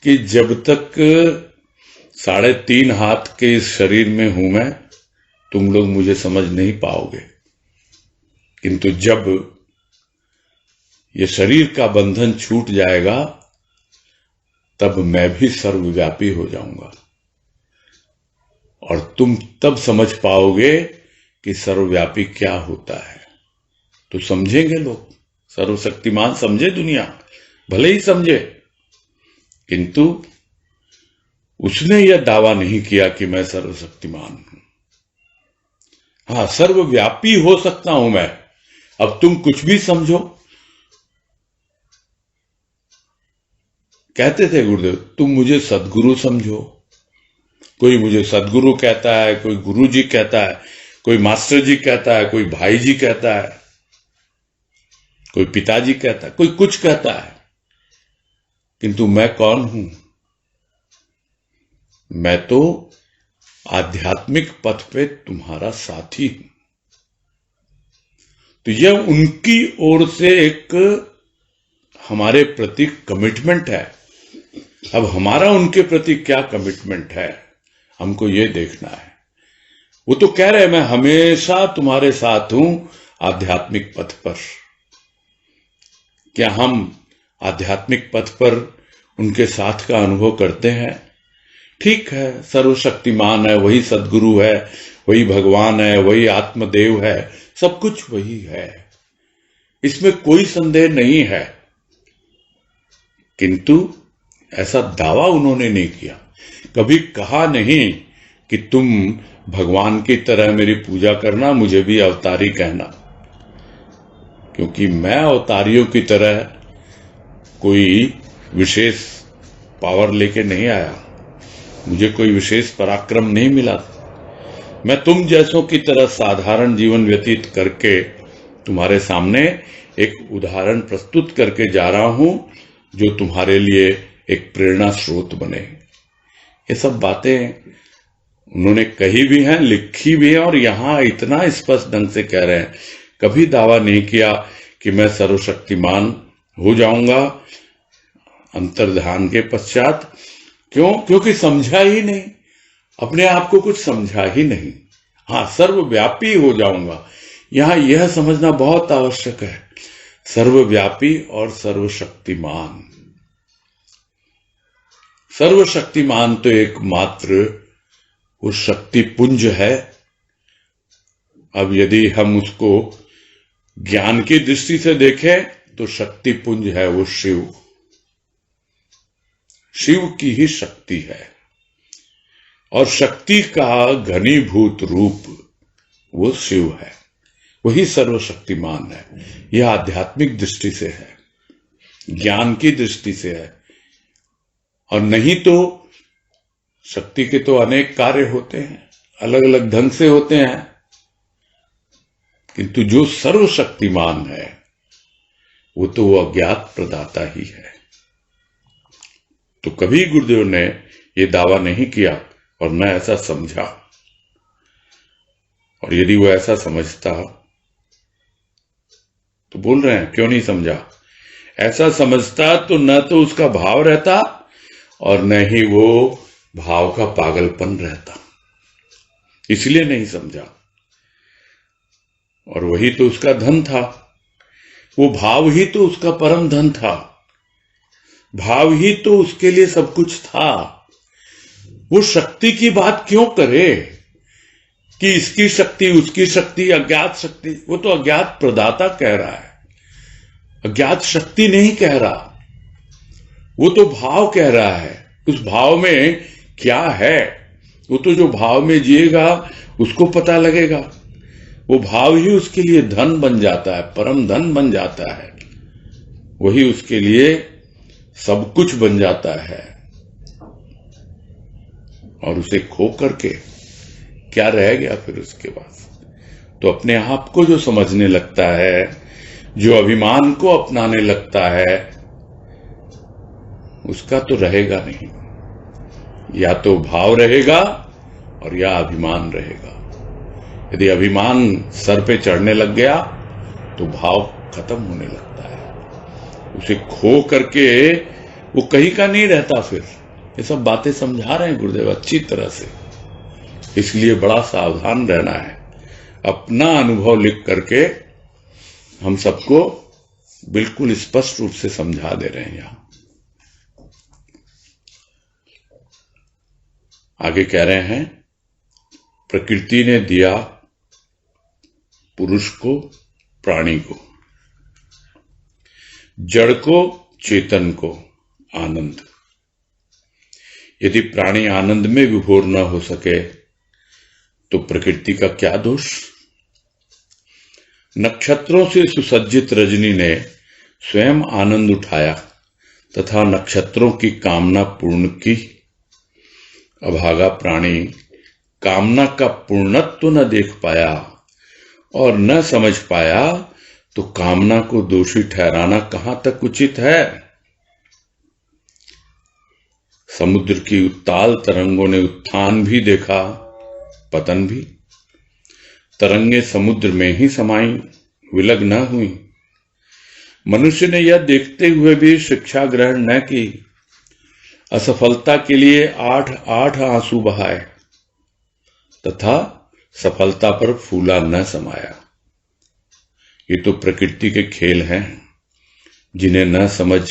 कि जब तक 3.5 हाथ के इस शरीर में हूं मैं, तुम लोग मुझे समझ नहीं पाओगे, किंतु जब ये शरीर का बंधन छूट जाएगा तब मैं भी सर्वव्यापी हो जाऊंगा, और तुम तब समझ पाओगे कि सर्वव्यापी क्या होता है। तो समझेंगे लोग, सर्वशक्तिमान समझे दुनिया, भले ही समझे, किंतु उसने यह दावा नहीं किया कि मैं सर्वशक्तिमान हूं। हां, सर्वव्यापी हो सकता हूं मैं। अब तुम कुछ भी समझो, कहते थे गुरुदेव, तुम मुझे सदगुरु समझो। कोई मुझे सदगुरु कहता है, कोई गुरु जी कहता है, कोई मास्टर जी कहता है, कोई भाई जी कहता है, कोई पिताजी कहता है, कोई कुछ कहता है, किंतु मैं कौन हूं? मैं तो आध्यात्मिक पथ पे तुम्हारा साथी हूं। तो यह उनकी ओर से एक हमारे प्रति कमिटमेंट है। अब हमारा उनके प्रति क्या कमिटमेंट है, हमको ये देखना है। वो तो कह रहे हैं मैं हमेशा तुम्हारे साथ हूं आध्यात्मिक पथ पर। क्या हम आध्यात्मिक पथ पर उनके साथ का अनुभव करते हैं? ठीक है, सर्वशक्तिमान है, वही सदगुरु है, वही भगवान है, वही आत्मदेव है, सब कुछ वही है, इसमें कोई संदेह नहीं है। किंतु ऐसा दावा उन्होंने नहीं किया, कभी कहा नहीं कि तुम भगवान की तरह मेरी पूजा करना, मुझे भी अवतारी कहना, क्योंकि मैं अवतारियों की तरह कोई विशेष पावर लेके नहीं आया, मुझे कोई विशेष पराक्रम नहीं मिला। मैं तुम जैसों की तरह साधारण जीवन व्यतीत करके तुम्हारे सामने एक उदाहरण प्रस्तुत करके जा रहा हूं, जो तुम्हारे लिए एक प्रेरणा स्रोत बने। ये सब बातें उन्होंने कही भी हैं, लिखी भी हैं, और यहां इतना स्पष्ट ढंग से कह रहे हैं। कभी दावा नहीं किया कि मैं सर्वशक्तिमान हो जाऊंगा अंतर्ध्यान के पश्चात। क्यों? क्योंकि समझा ही नहीं, अपने आप को कुछ समझा ही नहीं। हाँ, सर्वव्यापी हो जाऊंगा, यहां यह समझना बहुत आवश्यक है। सर्वव्यापी और सर्वशक्तिमान। सर्वशक्तिमान तो एकमात्र वो शक्ति पुंज है। अब यदि हम उसको ज्ञान की दृष्टि से देखें तो शक्ति पुंज है वो शिव, शिव की ही शक्ति है, और शक्ति का घनीभूत रूप वो शिव है, वही सर्वशक्तिमान है। यह आध्यात्मिक दृष्टि से है, ज्ञान की दृष्टि से है। और नहीं तो शक्ति के तो अनेक कार्य होते हैं, अलग अलग ढंग से होते हैं, किंतु जो सर्वशक्तिमान है वो तो वो अज्ञात प्रदाता ही है। तो कभी गुरुदेव ने ये दावा नहीं किया और न ऐसा समझा। और यदि वो ऐसा समझता तो बोल रहे हैं क्यों नहीं समझा? ऐसा समझता तो न तो उसका भाव रहता और न ही वो भाव का पागलपन रहता, इसलिए नहीं समझा। और वही तो उसका धन था, वो भाव ही तो उसका परम धन था, भाव ही तो उसके लिए सब कुछ था। वो शक्ति की बात क्यों करे कि इसकी शक्ति, उसकी शक्ति, अज्ञात शक्ति? वो तो अज्ञात प्रदाता कह रहा है, अज्ञात शक्ति नहीं कह रहा। वो तो भाव कह रहा है। उस भाव में क्या है, वो तो जो भाव में जिएगा उसको पता लगेगा। वो भाव ही उसके लिए धन बन जाता है, परम धन बन जाता है, वही उसके लिए सब कुछ बन जाता है। और उसे खो करके क्या रह गया फिर उसके पास? तो अपने आप को जो समझने लगता है, जो अभिमान को अपनाने लगता है, उसका तो रहेगा नहीं। या तो भाव रहेगा और या अभिमान रहेगा। यदि अभिमान सर पे चढ़ने लग गया तो भाव खत्म होने लगता है, उसे खो करके वो कहीं का नहीं रहता। फिर ये सब बातें समझा रहे हैं गुरुदेव अच्छी तरह से, इसलिए बड़ा सावधान रहना है। अपना अनुभव लिख करके हम सबको बिल्कुल स्पष्ट रूप से समझा दे रहे हैं। यहां आगे कह रहे हैं, प्रकृति ने दिया पुरुष को, प्राणी को, जड़ को, चेतन को आनंद। यदि प्राणी आनंद में विभोर न हो सके तो प्रकृति का क्या दोष? नक्षत्रों से सुसज्जित रजनी ने स्वयं आनंद उठाया तथा नक्षत्रों की कामना पूर्ण की। अभागा प्राणी कामना का पूर्णत्व न देख पाया और न समझ पाया, तो कामना को दोषी ठहराना कहां तक उचित है? समुद्र की उत्ताल तरंगों ने उत्थान भी देखा, पतन भी। तरंगे समुद्र में ही समाई, विलग न हुई। मनुष्य ने यह देखते हुए भी शिक्षा ग्रहण न की, असफलता के लिए 8 आंसू बहाए तथा सफलता पर फूला न समाया। ये तो प्रकृति के खेल हैं, जिन्हें न समझ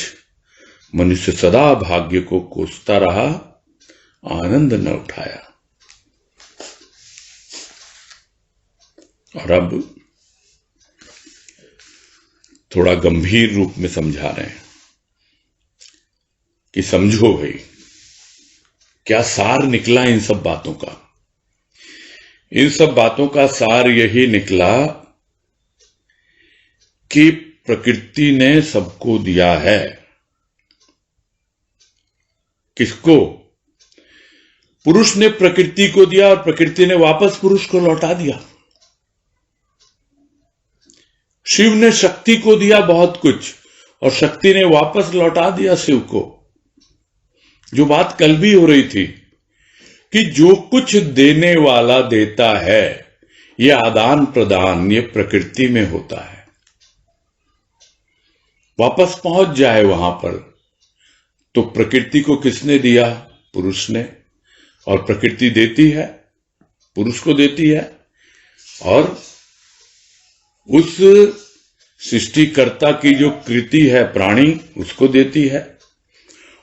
मनुष्य सदा भाग्य को कोसता रहा, आनंद न उठाया। और अब थोड़ा गंभीर रूप में समझा रहे हैं कि समझो भाई, क्या सार निकला इन सब बातों का। इन सब बातों का सार यही निकला कि प्रकृति ने सबको दिया है। किसको? पुरुष ने प्रकृति को दिया और प्रकृति ने वापस पुरुष को लौटा दिया। शिव ने शक्ति को दिया बहुत कुछ और शक्ति ने वापस लौटा दिया शिव को। जो बात कल भी हो रही थी कि जो कुछ देने वाला देता है, यह आदान प्रदान ये प्रकृति में होता है। वापस पहुंच जाए वहां पर, तो प्रकृति को किसने दिया? पुरुष ने। और प्रकृति देती है, पुरुष को देती है, और उस सृष्टिकर्ता की जो कृति है प्राणी, उसको देती है।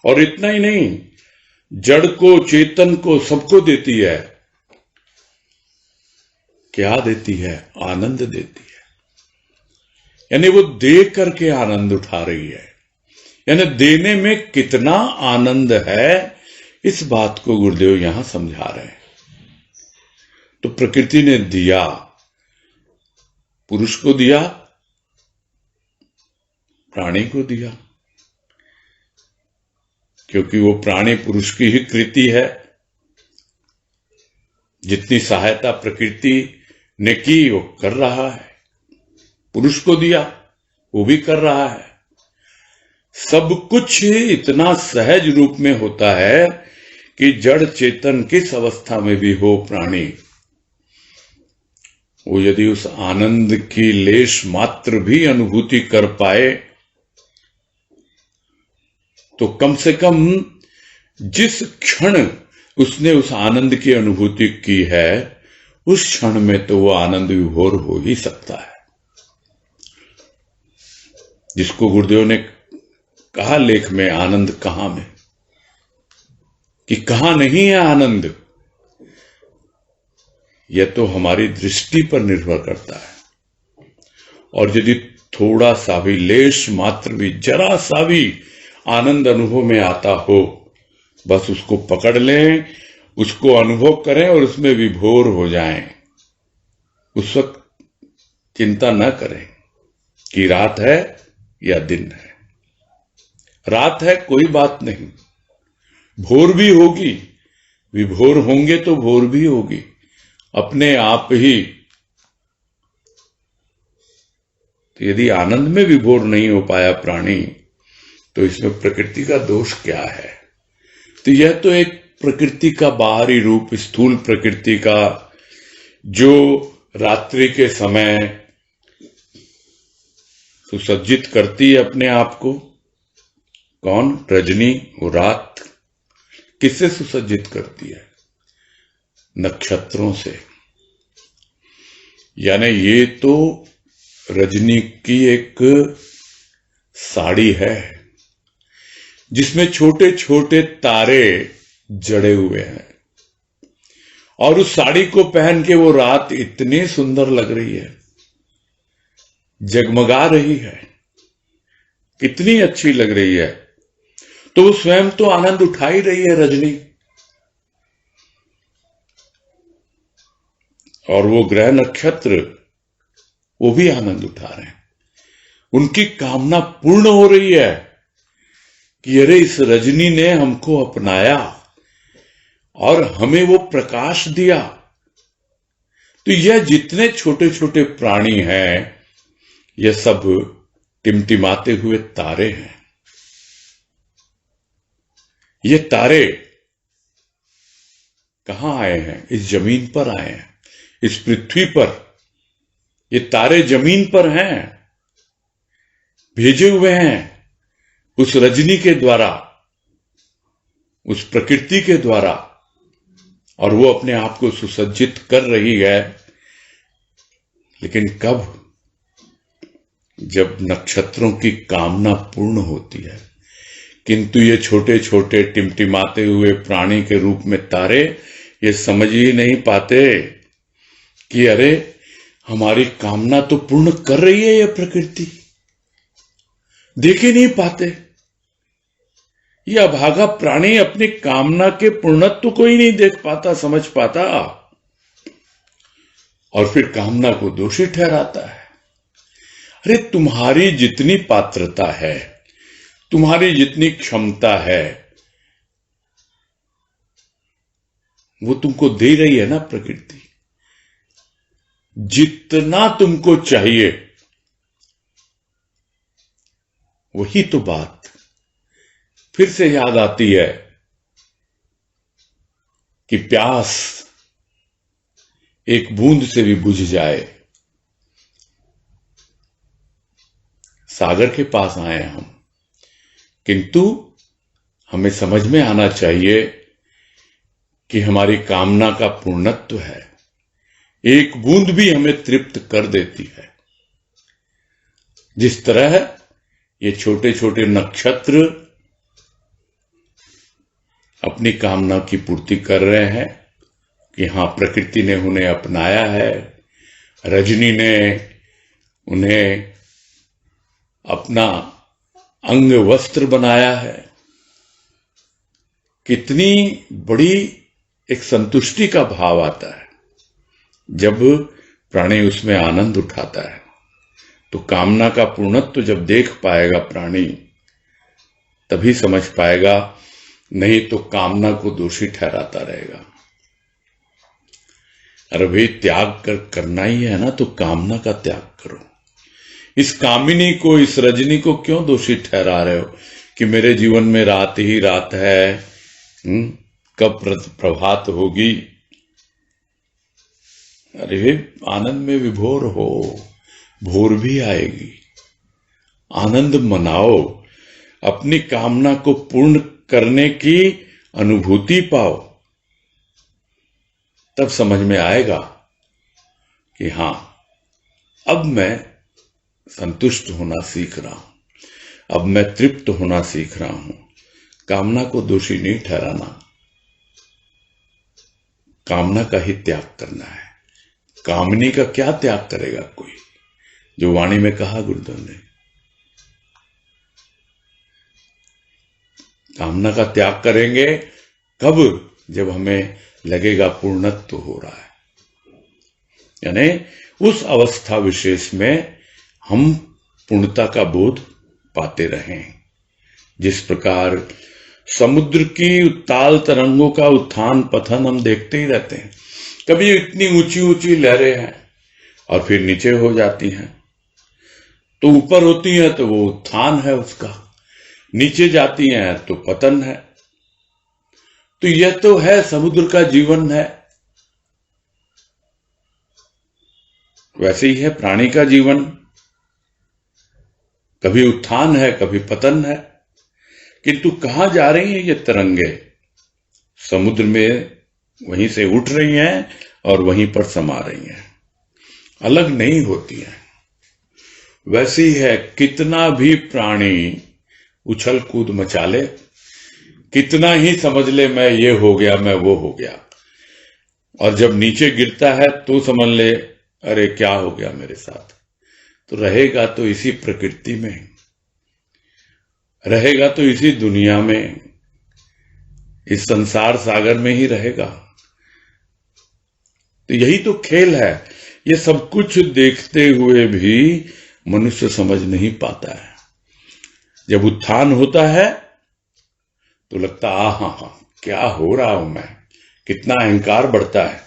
और इतना ही नहीं, जड़ को, चेतन को, सबको देती है। क्या देती है? आनंद देती है। यानी वो दे करके आनंद उठा रही है। यानी देने में कितना आनंद है, इस बात को गुरुदेव यहां समझा रहे हैं। तो प्रकृति ने दिया, पुरुष को दिया, प्राणी को दिया, क्योंकि वो प्राणी पुरुष की ही कृति है। जितनी सहायता प्रकृति ने की वो कर रहा है, पुरुष को दिया वो भी कर रहा है। सब कुछ इतना सहज रूप में होता है कि जड़ चेतन किस अवस्था में भी हो प्राणी, वो यदि उस आनंद की लेश मात्र भी अनुभूति कर पाए, तो कम से कम जिस क्षण उसने उस आनंद की अनुभूति की है, उस क्षण में तो वो आनंद विभोर हो ही सकता है। जिसको गुरुदेव ने कहा लेख में, आनंद कहां में, कि कहां नहीं है आनंद, यह तो हमारी दृष्टि पर निर्भर करता है। और यदि थोड़ा सा भी, लेश मात्र भी, जरा सा भी आनंद अनुभव में आता हो, बस उसको पकड़ लें, उसको अनुभव करें और उसमें विभोर हो जाएं। उस वक्त चिंता न करें कि रात है या दिन है। रात है कोई बात नहीं, भोर भी होगी, विभोर होंगे तो भोर भी होगी अपने आप ही। तो यदि आनंद में विभोर नहीं हो पाया प्राणी, तो इसमें प्रकृति का दोष क्या है? तो यह तो एक प्रकृति का बाहरी रूप, स्थूल प्रकृति का, जो रात्रि के समय सुसज्जित करती है अपने आप को। कौन? रजनी। वो रात किससे सुसज्जित करती है? नक्षत्रों से। यानी ये तो रजनी की एक साड़ी है जिसमें छोटे छोटे तारे जड़े हुए हैं, और उस साड़ी को पहन के वो रात इतनी सुंदर लग रही है, जगमगा रही है, कितनी अच्छी लग रही है। तो वो स्वयं तो आनंद उठा ही रही है रजनी, और वो ग्रह नक्षत्र वो भी आनंद उठा रहे हैं। उनकी कामना पूर्ण हो रही है कि अरे इस रजनी ने हमको अपनाया और हमें वो प्रकाश दिया। तो यह जितने छोटे छोटे प्राणी हैं, यह सब टिमटिमाते हुए तारे हैं। ये तारे कहां आए हैं? इस जमीन पर आए हैं, इस पृथ्वी पर। ये तारे जमीन पर हैं, भेजे हुए हैं उस रजनी के द्वारा, उस प्रकृति के द्वारा, और वो अपने आप को सुसज्जित कर रही है। लेकिन कब? जब नक्षत्रों की कामना पूर्ण होती है। किंतु ये छोटे छोटे टिमटिमाते हुए प्राणी के रूप में तारे ये समझ ही नहीं पाते कि अरे हमारी कामना तो पूर्ण कर रही है ये प्रकृति, देख ही नहीं पाते। ये अभागा प्राणी अपनी कामना के पूर्णत्व को ही नहीं देख पाता, समझ पाता, और फिर कामना को दोषी ठहराता है। अरे तुम्हारी जितनी पात्रता है, तुम्हारी जितनी क्षमता है, वो तुमको दे रही है ना प्रकृति। जितना तुमको चाहिए वही तो बात फिर से याद आती है कि प्यास एक बूंद से भी बुझ जाए। सागर के पास आए हम, किंतु हमें समझ में आना चाहिए कि हमारी कामना का पूर्णत्व है। एक बूंद भी हमें तृप्त कर देती है। जिस तरह ये छोटे छोटे नक्षत्र अपनी कामना की पूर्ति कर रहे हैं कि हाँ, प्रकृति ने उन्हें अपनाया है, रजनी ने उन्हें अपना अंग वस्त्र बनाया है। कितनी बड़ी एक संतुष्टि का भाव आता है जब प्राणी उसमें आनंद उठाता है। तो कामना का पूर्णत्व जब देख पाएगा प्राणी, तभी समझ पाएगा, नहीं तो कामना को दोषी ठहराता रहेगा। अरे भाई, त्याग करना ही है ना, तो कामना का त्याग करो। इस कामिनी को, इस रजनी को क्यों दोषी ठहरा रहे हो कि मेरे जीवन में रात ही रात है, कब प्रभात होगी। अरे आनंद में विभोर हो, भोर भी आएगी। आनंद मनाओ, अपनी कामना को पूर्ण करने की अनुभूति पाओ, तब समझ में आएगा कि हां, अब मैं संतुष्ट होना सीख रहा हूं, अब मैं तृप्त होना सीख रहा हूं। कामना को दोषी नहीं ठहराना, कामना का ही त्याग करना है। कामनी का क्या त्याग करेगा कोई, जो वाणी में कहा गुरुदेव ने। कामना का त्याग करेंगे कब? जब हमें लगेगा पूर्णत्व हो रहा है, यानी उस अवस्था विशेष में हम पूर्णता का बोध पाते रहें। जिस प्रकार समुद्र की उत्ताल तरंगों का उत्थान पतन हम देखते ही रहते हैं। कभी इतनी ऊंची ऊंची लहरें हैं और फिर नीचे हो जाती हैं, तो ऊपर होती हैं तो वो उत्थान है उसका, नीचे जाती हैं तो पतन है। तो यह तो है, समुद्र का जीवन है। वैसे ही है प्राणी का जीवन, कभी उत्थान है कभी पतन है। किंतु कहां जा रही हैं ये तरंगे? समुद्र में वहीं से उठ रही हैं और वहीं पर समा रही हैं, अलग नहीं होती हैं। वैसे ही है, कितना भी प्राणी उछल कूद मचा ले, कितना ही समझ ले मैं ये हो गया, मैं वो हो गया, और जब नीचे गिरता है तो समझ ले अरे क्या हो गया मेरे साथ। तो रहेगा तो इसी प्रकृति में, रहेगा तो इसी दुनिया में, इस संसार सागर में ही रहेगा। तो यही तो खेल है। ये सब कुछ देखते हुए भी मनुष्य समझ नहीं पाता है। जब उत्थान होता है तो लगता हा, क्या हो रहा हूं मैं, कितना अहंकार बढ़ता है।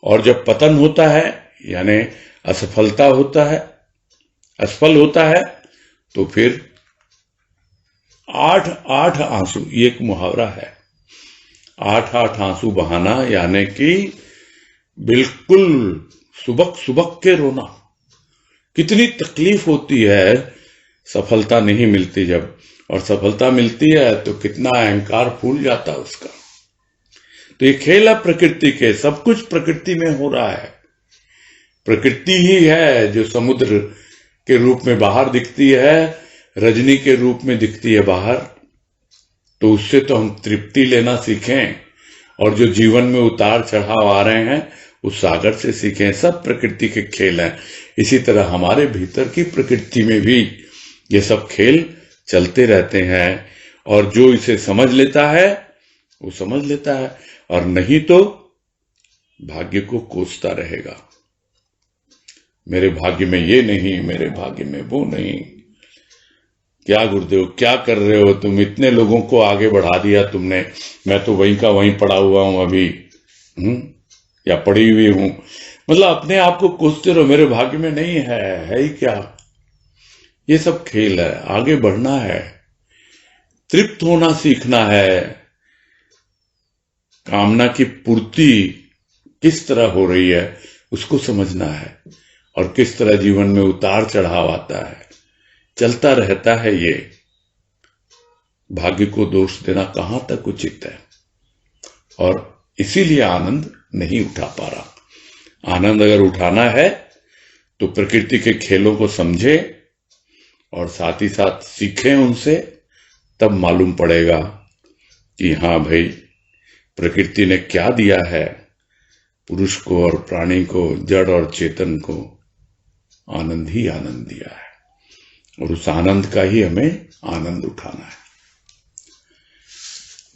और जब पतन होता है, यानी असफलता होता है, असफल होता है, तो फिर 8 आंसू, ये एक मुहावरा है, 8 आंसू बहाना, यानी कि बिल्कुल सुबक सुबक के रोना। कितनी तकलीफ होती है सफलता नहीं मिलती जब, और सफलता मिलती है तो कितना अहंकार फूल जाता है उसका। तो ये खेल है प्रकृति के, सब कुछ प्रकृति में हो रहा है। प्रकृति ही है जो समुद्र के रूप में बाहर दिखती है, रजनी के रूप में दिखती है बाहर। तो उससे तो हम तृप्ति लेना सीखें, और जो जीवन में उतार चढ़ाव आ रहे हैं उस सागर से सीखें। सब प्रकृति के खेल हैं। इसी तरह हमारे भीतर की प्रकृति में भी ये सब खेल चलते रहते हैं, और जो इसे समझ लेता है वो समझ लेता है, और नहीं तो भाग्य को कोसता रहेगा। मेरे भाग्य में ये नहीं, मेरे भाग्य में वो नहीं। क्या गुरुदेव क्या कर रहे हो तुम, इतने लोगों को आगे बढ़ा दिया तुमने, मैं तो वहीं का वहीं पड़ा हुआ हूं अभी, या पड़ी हुई हूं। मतलब अपने आप को कोसते रहो, मेरे भाग्य में नहीं है ही क्या। ये सब खेल है, आगे बढ़ना है, तृप्त होना सीखना है। कामना की पूर्ति किस तरह हो रही है उसको समझना है, और किस तरह जीवन में उतार चढ़ाव आता है, चलता रहता है। ये भाग्य को दोष देना कहां तक उचित है, और इसीलिए आनंद नहीं उठा पा रहा। आनंद अगर उठाना है तो प्रकृति के खेलों को समझे और साथ ही साथ सीखें उनसे, तब मालूम पड़ेगा कि हाँ भाई प्रकृति ने क्या दिया है पुरुष को और प्राणी को, जड़ और चेतन को। आनंद ही आनंद दिया है, और उस आनंद का ही हमें आनंद उठाना है।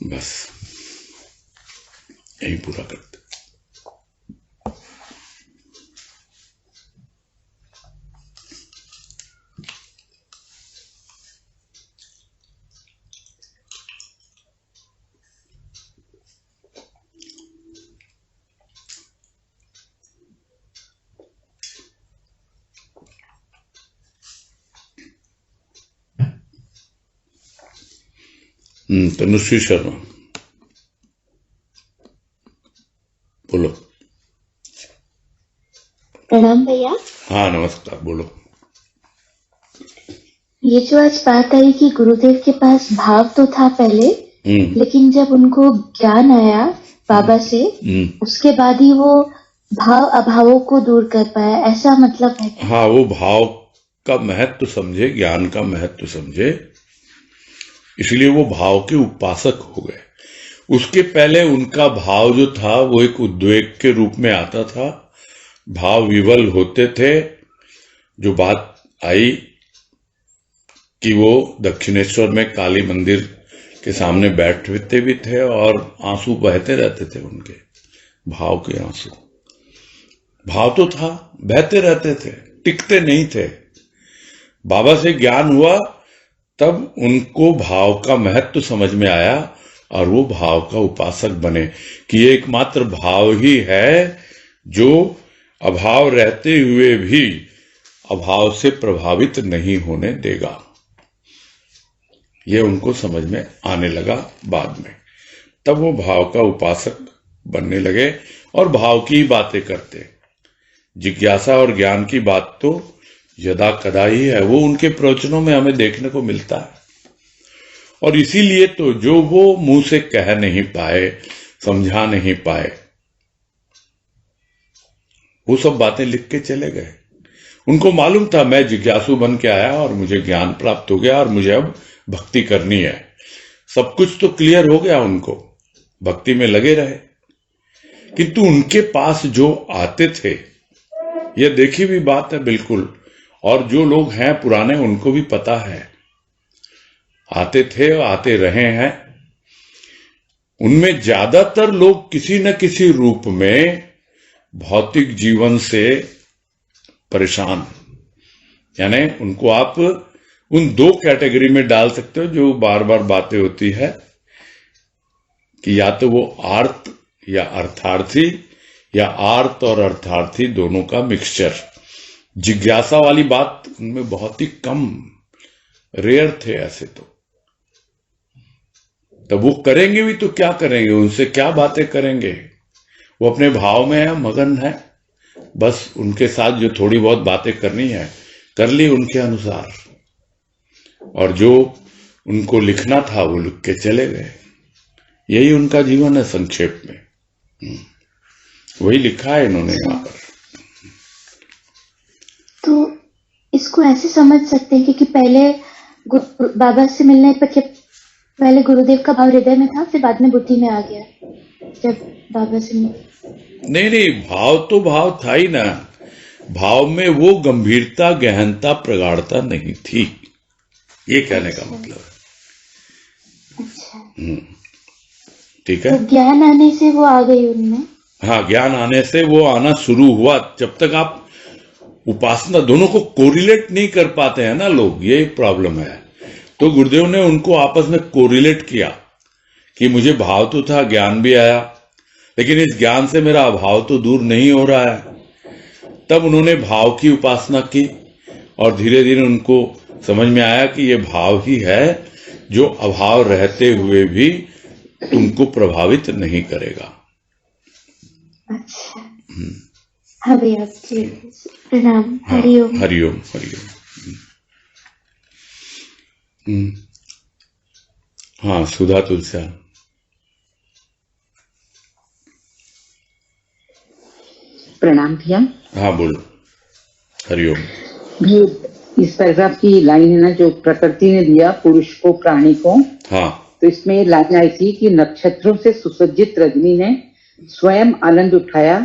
बस यही पूरा करते। तनुश्री शर्मा बोलो। प्रणाम भैया। हाँ नमस्कार, बोलो। ये जो आज बात आई कि गुरुदेव के पास भाव तो था पहले, लेकिन जब उनको ज्ञान आया बाबा से, उसके बाद ही वो भाव अभावों को दूर कर पाया, ऐसा मतलब है? हाँ, वो भाव का महत्व समझे, ज्ञान का महत्व समझे, इसलिए वो भाव के उपासक हो गए। उसके पहले उनका भाव जो था वो एक उद्वेग के रूप में आता था, भाव विवल होते थे। जो बात आई कि वो दक्षिणेश्वर में काली मंदिर के सामने बैठते भी थे और आंसू बहते रहते थे, उनके भाव के आंसू। भाव तो था, बहते रहते थे, टिकते नहीं थे। बाबा से ज्ञान हुआ तब उनको भाव का महत्व समझ में आया, और वो भाव का उपासक बने कि ये एकमात्र भाव ही है जो अभाव रहते हुए भी अभाव से प्रभावित नहीं होने देगा। ये उनको समझ में आने लगा बाद में, तब वो भाव का उपासक बनने लगे और भाव की बातें करते। जिज्ञासा और ज्ञान की बात तो यदा कदा ही है, वो उनके प्रवचनों में हमें देखने को मिलता है। और इसीलिए तो जो वो मुंह से कह नहीं पाए, समझा नहीं पाए, वो सब बातें लिख के चले गए। उनको मालूम था मैं जिज्ञासु बन के आया और मुझे ज्ञान प्राप्त हो गया और मुझे अब भक्ति करनी है। सब कुछ तो क्लियर हो गया, उनको भक्ति में लगे रहे। किंतु उनके पास जो आते थे, यह देखी भी बात है बिल्कुल, और जो लोग हैं पुराने उनको भी पता है, आते थे और आते रहे हैं। उनमें ज्यादातर लोग किसी न किसी रूप में भौतिक जीवन से परेशान, यानी उनको आप उन दो कैटेगरी में डाल सकते हो जो बार बार बातें होती है कि या तो वो आर्त या अर्थार्थी, या आर्त और अर्थार्थी दोनों का मिक्सचर। जिज्ञासा वाली बात उनमें बहुत ही कम, रेयर थे ऐसे। तो तब वो करेंगे भी तो क्या करेंगे, उनसे क्या बातें करेंगे। वो अपने भाव में है, मगन है, बस उनके साथ जो थोड़ी बहुत बातें करनी है कर ली उनके अनुसार, और जो उनको लिखना था वो लिख के चले गए। यही उनका जीवन है संक्षेप में। वही लिखा है इन्होंने यहाँ पर। तो इसको ऐसे समझ सकते हैं कि पहले बाबा से मिलने पर के पहले गुरुदेव का भाव हृदय में था, फिर बाद में बुद्धि में आ गया जब बाबा से मिले। नहीं, भाव तो भाव था ही ना। भाव में वो गंभीरता, गहनता, प्रगाढ़ता नहीं थी, ये कहने का मतलब है। अच्छा, ठीक है। तो ज्ञान आने से वो आ गई उनमें। हाँ, ज्ञान आने से वो आना शुरू हुआ। जब तक आप उपासना दोनों को कोरिलेट नहीं कर पाते हैं ना लोग, ये प्रॉब्लम है। तो गुरुदेव ने उनको आपस में कोरिलेट किया कि मुझे भाव तो था, ज्ञान भी आया, लेकिन इस ज्ञान से मेरा अभाव तो दूर नहीं हो रहा है। तब उन्होंने भाव की उपासना की और धीरे धीरे उनको समझ में आया कि ये भाव ही है जो अभाव रहते हुए भी तुमको प्रभावित नहीं करेगा। अच्छा, हाँ भैया, प्रणाम। हरिओम। हरिओम हरिओम। हाँ, सुधा तुलसा। प्रणाम भैया। हाँ बोलो। हरिओम। भी इस पैराग्राफ की लाइन है ना, जो प्रकृति ने दिया पुरुष को, प्राणी को। हाँ, तो इसमें ये लाइन आई थी कि नक्षत्रों से सुसज्जित रजनी ने स्वयं आनंद उठाया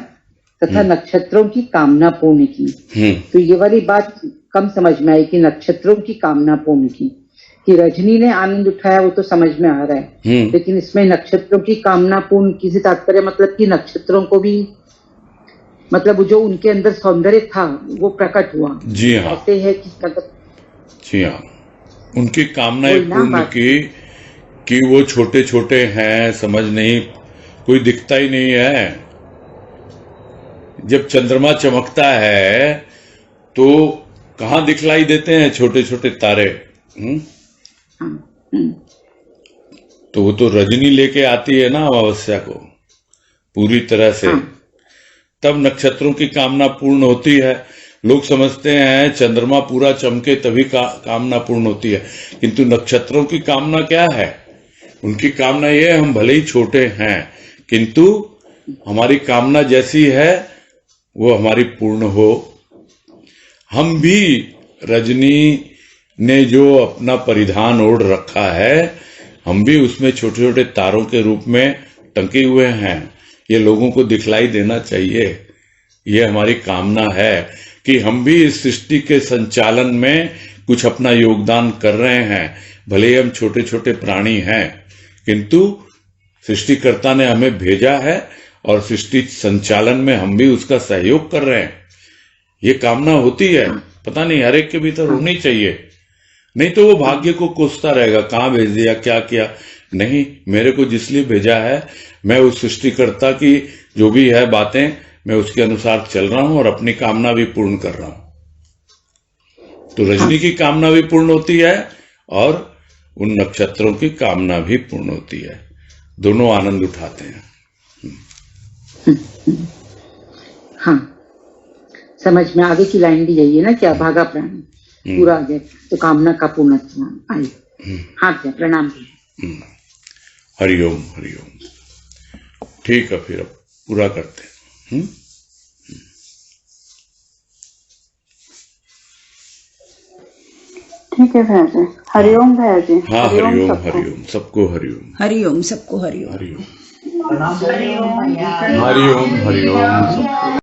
तथा नक्षत्रों की कामना पूर्ण की। तो ये वाली बात कम समझ में आई कि नक्षत्रों की कामना पूर्ण की, कि रजनी ने आनंद उठाया वो तो समझ में आ रहा है, लेकिन इसमें नक्षत्रों की कामना पूर्ण की से तात्पर्य मतलब कि नक्षत्रों को भी, मतलब जो उनके अंदर सौंदर्य था वो प्रकट हुआ। जी हाँ, ऐसे है कि जी हाँ, उनकी कामनाएं पूर्ण की कि वो छोटे छोटे हैं, समझ नहीं, कोई दिखता ही नहीं है। जब चंद्रमा चमकता है तो कहाँ दिखलाई देते हैं छोटे छोटे तारे। तो वो तो रजनी लेके आती है ना अमावस्या को पूरी तरह से, तब नक्षत्रों की कामना पूर्ण होती है। लोग समझते हैं चंद्रमा पूरा चमके तभी कामना पूर्ण होती है, किंतु नक्षत्रों की कामना क्या है? उनकी कामना ये है हम भले ही छोटे हैं किंतु हमारी कामना जैसी है वो हमारी पूर्ण हो। हम भी रजनी ने जो अपना परिधान ओढ़ रखा है, हम भी उसमें छोटे छोटे तारों के रूप में टंके हुए हैं। ये लोगों को दिखलाई देना चाहिए। ये हमारी कामना है कि हम भी इस सृष्टि के संचालन में कुछ अपना योगदान कर रहे हैं। भले ही हम छोटे छोटे प्राणी हैं किंतु सृष्टिकर्ता ने हमें भेजा है और सृष्टि संचालन में हम भी उसका सहयोग कर रहे हैं। ये कामना होती है, पता नहीं हर एक के भीतर होनी चाहिए, नहीं तो वो भाग्य को कोसता रहेगा, कहाँ भेज दिया, क्या किया। नहीं, मेरे को जिसलिए भेजा है मैं उस सृष्टिकर्ता की जो भी है बातें, मैं उसके अनुसार चल रहा हूं और अपनी कामना भी पूर्ण कर रहा हूं। तो रजनी की कामना भी पूर्ण होती है और उन नक्षत्रों की कामना भी पूर्ण होती है। दोनों आनंद उठाते हैं। हाँ, समझ में आगे की लाइन भी यही है ना कि अभागा प्राणी पूरा आ गया तो कामना का पूर्णत्व आई। हाँ भैया, प्रणाम भैया। हरिओम हरिओम। ठीक है, फिर अब पूरा करते हैं। ठीक है भैया जी। हरिओम भैया जी। हाँ, हरिओम हरिओम, सबको हरिओम। हरिओम, सबको हरिओम। हरिओम हरिओम हरिओम।